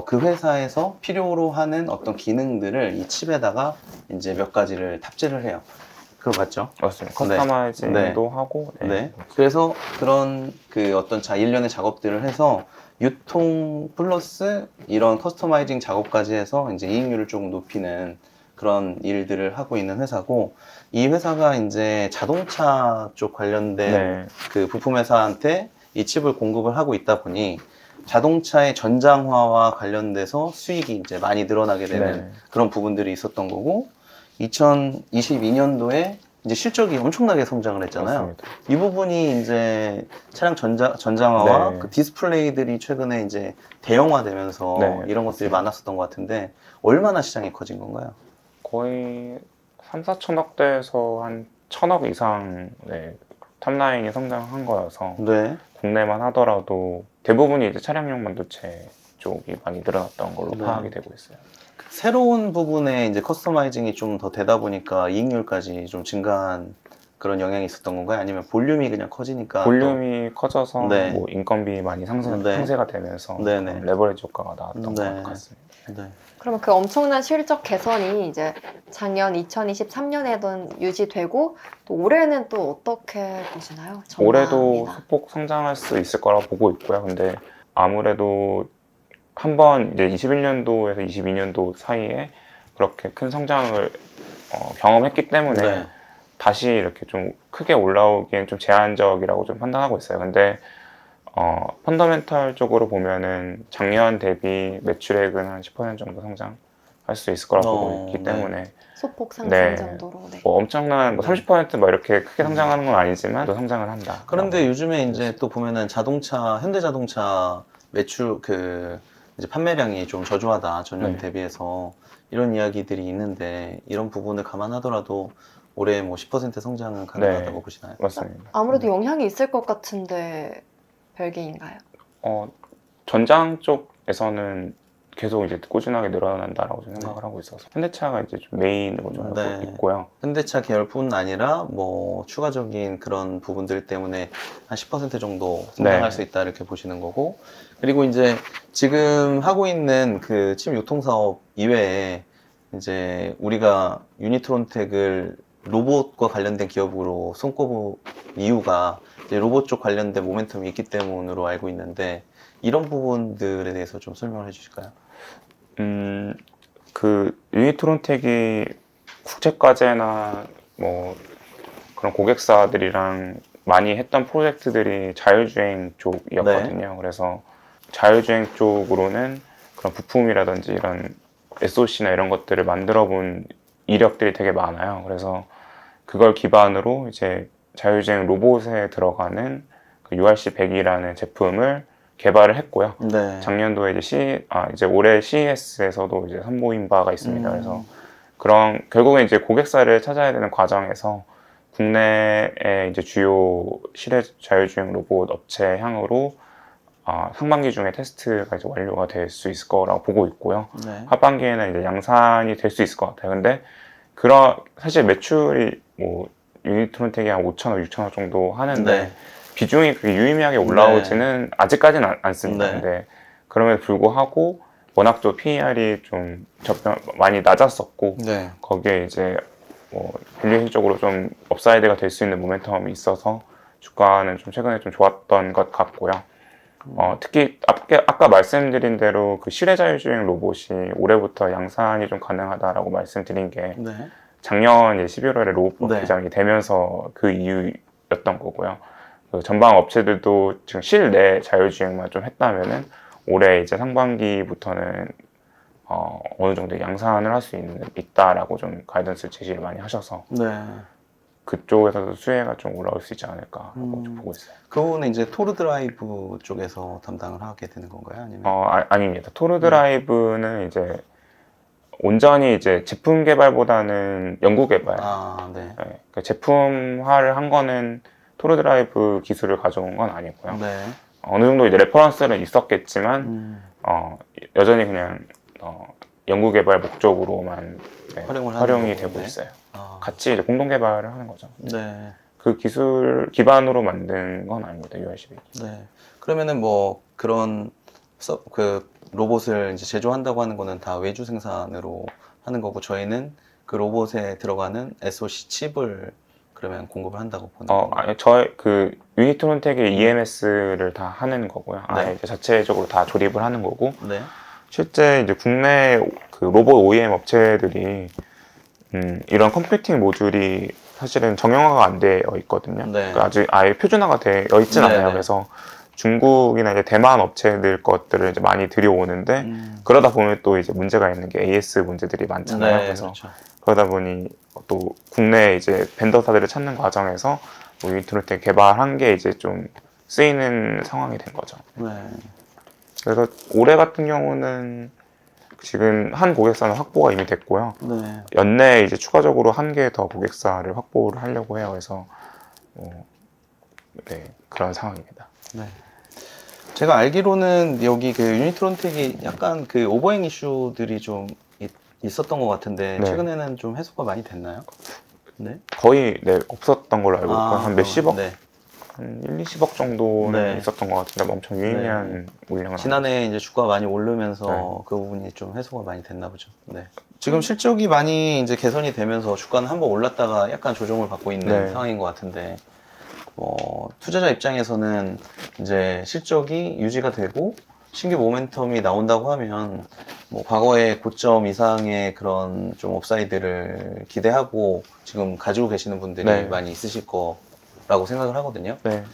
그 회사에서 필요로 하는 어떤 기능들을 이 칩에다가 이제 몇 가지를 탑재를 해요. 그거 맞죠? 맞습니다. 네. 커스터마이징도 하고. 네. 그래서 그런 그 어떤 일련의 작업들을 해서 유통 플러스 이런 커스터마이징 작업까지 해서 이제 이익률을 조금 높이는 그런 일들을 하고 있는 회사고, 이 회사가 이제 자동차 쪽 관련된 네. 그 부품 회사한테 이 칩을 공급을 하고 있다 보니 자동차의 전장화와 관련돼서 수익이 이제 많이 늘어나게 되는 네. 그런 부분들이 있었던 거고, 2022년도에 이제 실적이 엄청나게 성장을 했잖아요. 맞습니다. 이 부분이 이제 차량 전장화와 네. 그 디스플레이들이 최근에 이제 대형화되면서 네, 이런 것들이 많았었던 것 같은데 얼마나 시장이 커진 건가요? 거의 3, 4천억대에서 한 1,000억 이상 네, 탑라인이 성장한 거여서 네. 국내만 하더라도 대부분이 이제 차량용 반도체 쪽이 많이 늘어났던 걸로 네. 파악이 되고 있어요. 새로운 부분에 이제 커스터마이징이 좀 더 되다 보니까 이익률까지 좀 증가한 그런 영향이 있었던 건가요? 아니면 볼륨이 그냥 커지니까 볼륨이 커져서 네. 뭐 인건비 많이 네. 상세가 되면서 네네. 그런 레버리지 효과가 나왔던 네. 것 같습니다. 네. 그러면 그 엄청난 실적 개선이 이제 작년 2023년에도 유지되고 또 올해는 또 어떻게 보시나요? 올해도 전망이나. 소폭 성장할 수 있을 거라고 보고 있고요. 근데 아무래도 한번 이제 21년도에서 22년도 사이에 그렇게 큰 성장을 경험했기 때문에 네. 다시 이렇게 좀 크게 올라오기엔 좀 제한적이라고 좀 판단하고 있어요. 근데 펀더멘탈 쪽으로 보면은 작년 대비 매출액은 한 10% 정도 성장할 수 있을 거라고 보고 있기 네. 때문에 소폭 상승 네. 정도로. 네. 뭐 엄청난 뭐 네. 30%뭐 이렇게 크게 성장하는 건 아니지만 또 성장을 한다. 그런데 요즘에 이제 또 보면은 현대자동차 매출 이제 판매량이 좀 저조하다 전년 네. 대비해서 이런 이야기들이 있는데 이런 부분을 감안하더라도 올해 뭐 10% 성장은 가능하다고 네. 보시나요? 맞습니다. 아무래도 영향이 있을 것 같은데 별개인가요? 전장 쪽에서는 계속 이제 꾸준하게 늘어난다라고 좀 생각을 하고 있어서 현대차가 이제 좀 메인으로 좀 알고 네. 있고요. 현대차 계열뿐 아니라 뭐 추가적인 그런 부분들 때문에 한 10% 정도 성장할 네. 수 있다 이렇게 보시는 거고, 그리고 이제 지금 하고 있는 그 칩 유통 사업 이외에 이제 우리가 유니트론텍을 로봇과 관련된 기업으로 손꼽은 이유가 이제 로봇 쪽 관련된 모멘텀이 있기 때문으로 알고 있는데 이런 부분들에 대해서 좀 설명을 해주실까요? 그 유니트론텍이 국제과제나 뭐 그런 고객사들이랑 많이 했던 프로젝트들이 자율주행 쪽이었거든요. 그래서 자율주행 쪽으로는 그런 부품이라든지 이런 SOC나 이런 것들을 만들어 본 이력들이 되게 많아요. 그래서 그걸 기반으로 이제 자율주행 로봇에 들어가는 그 URC100이라는 제품을 개발을 했고요. 네. 작년도에 이제 올해 CES에서도 이제 선보인 바가 있습니다. 그래서 음. 결국엔 이제 고객사를 찾아야 되는 과정에서 국내의 이제 주요 실내 자율주행 로봇 업체 향으로 상반기 중에 테스트가 이제 완료가 될 수 있을 거라고 보고 있고요. 네. 하반기에는 이제 양산이 될 수 있을 것 같아요. 근데 사실 매출이 뭐 유니트론텍이 한 5천억, 6천억 정도 하는데 네. 비중이 그렇게 유의미하게 올라오지는 아직까지는 않습니다. 네. 근데 그럼에도 불구하고 워낙 또 PER이 좀 많이 낮았었고 네. 거기에 이제 뭐 밸류에이션적으로 좀 업사이드가 될 수 있는 모멘텀이 있어서 주가는 좀 최근에 좀 좋았던 것 같고요. 특히 아까 말씀드린 대로 그 실외 자율주행 로봇이 올해부터 양산이 좀 가능하다라고 말씀드린 게 네. 작년 11월에 로봇법 네. 개정이 되면서 그 이유였던 거고요. 그 전방 업체들도 지금 실내 자율주행만 좀 했다면은 올해 이제 상반기부터는 어느 정도 양산을 할 수 있다라고 좀 가이던스 제시를 많이 하셔서 네. 그쪽에서도 수혜가 좀 올라올 수 있지 않을까라고 좀 보고 있어요. 그 부분은 이제 토르 드라이브 쪽에서 담당을 하게 되는 건가요? 아니면? 아닙니다. 토르 드라이브는 이제 온전히 이제 제품 개발보다는 연구 개발. 네. 네, 그러니까 제품화를 한 거는 토르 드라이브 기술을 가져온 건 아니고요. 네. 어느 정도 이제 레퍼런스는 있었겠지만 여전히 그냥 연구 개발 목적으로만 활용이 되고 있어요. 같이 이제 공동 개발을 하는 거죠. 네. 그 기술 기반으로 만든 건 아닙니다. URC100. 네. 그러면은 뭐 그런 그 로봇을 이제 제조한다고 하는 거는 다 외주 생산으로 하는 거고 저희는 그 로봇에 들어가는 SOC 칩을 그러면 공급을 한다고 보는 건가요? 그 유니트론텍의 EMS를 다 하는 거고요. 네. 이제 자체적으로 다 조립을 하는 거고 네. 실제 이제 국내 그 로봇 OEM 업체들이 이런 컴퓨팅 모듈이 사실은 정형화가 안 되어 있거든요. 네. 그러니까 아직 아예 표준화가 되어 있진 네, 않아요. 네. 그래서 중국이나 이제 대만 업체들 것들을 이제 많이 들여오는데 그러다 보면 또 이제 문제가 있는 게 AS 문제들이 많잖아요. 네, 그래서 그렇죠. 그러다 보니 또 국내 이제 벤더사들을 찾는 과정에서 뭐 유니트론텍 개발한 게 이제 좀 쓰이는 상황이 된 거죠. 네. 그래서 올해 같은 경우는 지금 한 고객사는 확보가 이미 됐고요. 네. 연내에 이제 추가적으로 한 개 더 고객사를 확보를 하려고 해요. 그래서 네, 그런 상황입니다. 네. 제가 알기로는 여기 그 유니트론텍이 약간 그 오버행 이슈들이 좀 있었던 것 같은데 네. 최근에는 좀 해소가 많이 됐나요? 네. 거의 네, 없었던 걸로 알고 있고요. 한 몇십억? 네. 한 1, 20억 정도는 네. 있었던 것 같은데 엄청 유의미한 물량은 지난해 이제 주가가 많이 오르면서 네. 그 부분이 좀 해소가 많이 됐나 보죠. 네. 지금 실적이 많이 이제 개선이 되면서 주가는 한번 올랐다가 약간 조정을 받고 있는 네. 상황인 것 같은데, 투자자 입장에서는 이제 실적이 유지가 되고 신규 모멘텀이 나온다고 하면 뭐 과거의 고점 이상의 그런 좀 업사이드를 기대하고 지금 가지고 계시는 분들이 네. 많이 있으실 거라고 생각을 하거든요. 네.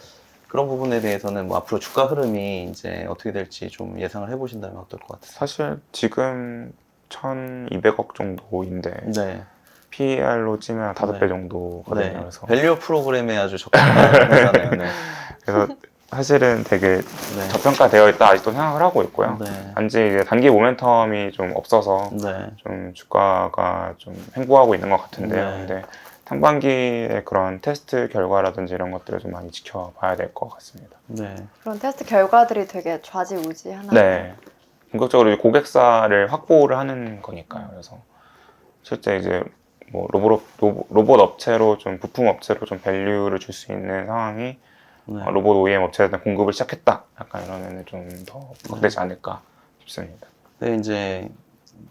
그런 부분에 대해서는 뭐 앞으로 주가 흐름이 이제 어떻게 될지 좀 예상을 해보신다면 어떨 것 같으세요? 사실 지금 1,200억 정도인데 네. PER로 치면 5배 네. 정도거든요. 네. 그래서 밸류 프로그램에 아주 적합한 회사네요. 네. 그래서 사실은 되게 네. 저평가되어 있다 아직도 생각을 하고 있고요. 네. 단지 이제 단기 모멘텀이 좀 없어서 네. 좀 주가가 좀 횡보하고 있는 것 같은데요. 네. 근데 상반기에 그런 테스트 결과라든지 이런 것들을 좀 많이 지켜봐야 될 것 같습니다. 네. 그런 테스트 결과들이 되게 좌지우지하나요? 네. 본격적으로 공격사를 확보를 하는 거니까요. 그래서 실제 이제 뭐 로봇 업체로 좀 부품 업체로 좀 밸류를 줄 수 있는 상황이 네. 로봇 OEM 업체한테 공급을 시작했다. 약간 이러면 좀 더 부각되지 않을까 싶습니다. 네, 이제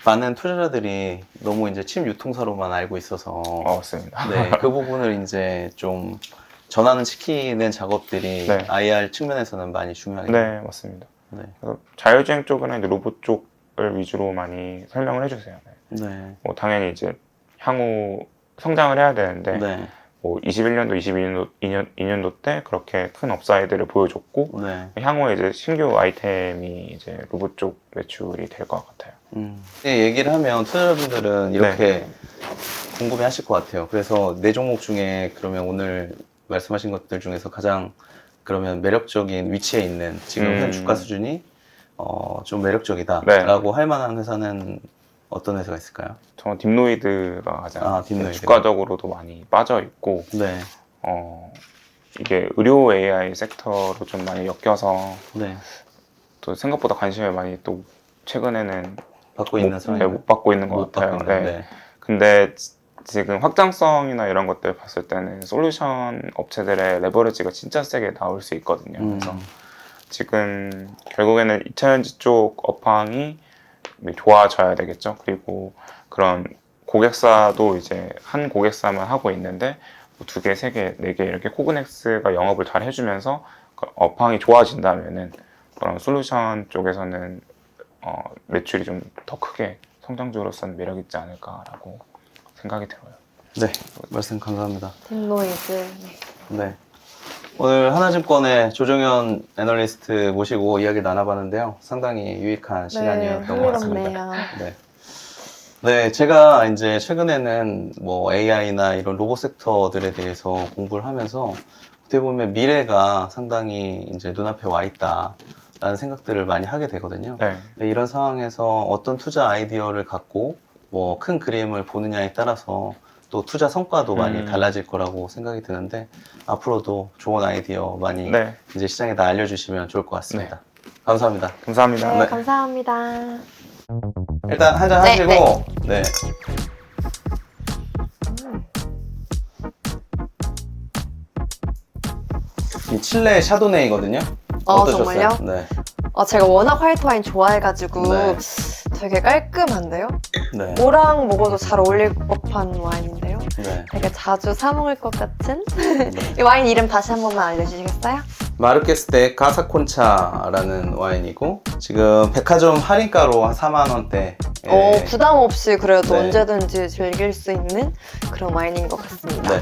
많은 투자자들이 너무 이제 칩 유통사로만 알고 있어서 맞습니다. 네, 그 부분을 이제 좀 전환을 시키는 작업들이 네. IR 측면에서는 많이 중요하겠죠. 네, 맞습니다. 네. 그래서 자율주행 쪽은 이제 로봇 쪽을 위주로 많이 설명을 해주세요. 네. 네. 뭐 당연히 이제 향후 성장을 해야 되는데 네. 뭐 21년도, 22년도 때 그렇게 큰 업사이드를 보여줬고 네. 향후에 이제 신규 아이템이 이제 로봇 쪽 매출이 될 것 같아요. 얘기를 하면 투자자분들은 이렇게 네. 궁금해 하실 것 같아요. 그래서 네 종목 중에 그러면 오늘 말씀하신 것들 중에서 가장 그러면 매력적인 위치에 있는 지금 현 주가 수준이 좀 매력적이다라고 할 만한 회사는 어떤 회사가 있을까요? 저는 딥노이드가 가장 딥노이드가. 주가적으로도 많이 빠져 있고 네. 이게 의료 AI 섹터로 좀 많이 엮여서 네. 또 생각보다 관심을 많이 또 최근에는 받고 있는 상황이 못 받고 있는 것 못 같아요. 받고 있는, 네. 네. 근데 지금 확장성이나 이런 것들 봤을 때는 솔루션 업체들의 레버리지가 진짜 세게 나올 수 있거든요. 그래서 지금 결국에는 2차전지 쪽 업황이 좋아져야 되겠죠. 그리고 그런 고객사도 이제 한 고객사만 하고 있는데 뭐 2개, 3개, 4개 이렇게 코그넥스가 영업을 잘 해주면서 그 업황이 좋아진다면은 그런 솔루션 쪽에서는 매출이 좀 더 크게 성장주로서는 매력 있지 않을까라고 생각이 들어요. 네, 말씀 감사합니다. 딥노이즈. 네. 네. 오늘 하나증권의 조정현 애널리스트 모시고 이야기 나눠봤는데요. 상당히 유익한 시간이었던 것 같습니다. 흥미롭네요. 네. 네, 제가 이제 최근에는 뭐 AI나 이런 로봇 섹터들에 대해서 공부를 하면서 어떻게 보면 미래가 상당히 이제 눈앞에 와 있다라는 생각들을 많이 하게 되거든요. 네. 네, 이런 상황에서 어떤 투자 아이디어를 갖고 뭐 큰 그림을 보느냐에 따라서 또 투자 성과도 많이 달라질 거라고 생각이 드는데 앞으로도 좋은 아이디어 많이 네. 이제 시장에다 알려주시면 좋을 것 같습니다. 감사합니다. 감사합니다. 네, 네. 감사합니다. 일단 한잔 네, 하시고 네. 이 칠레 샤도네이거든요. 어떠셨어요? 정말요? 네. 제가 워낙 화이트 와인 좋아해가지고 네. 되게 깔끔한데요? 네. 뭐랑 먹어도 잘 어울릴 법한 와인인데요? 네. 되게 자주 사 먹을 것 같은? 이 와인 이름 다시 한 번만 알려주시겠어요? 마르케스 데 가사콘차라는 와인이고 지금 백화점 할인가로 한 4만 원대. 부담 없이 그래도 네. 언제든지 즐길 수 있는 그런 와인인 것 같습니다. 네.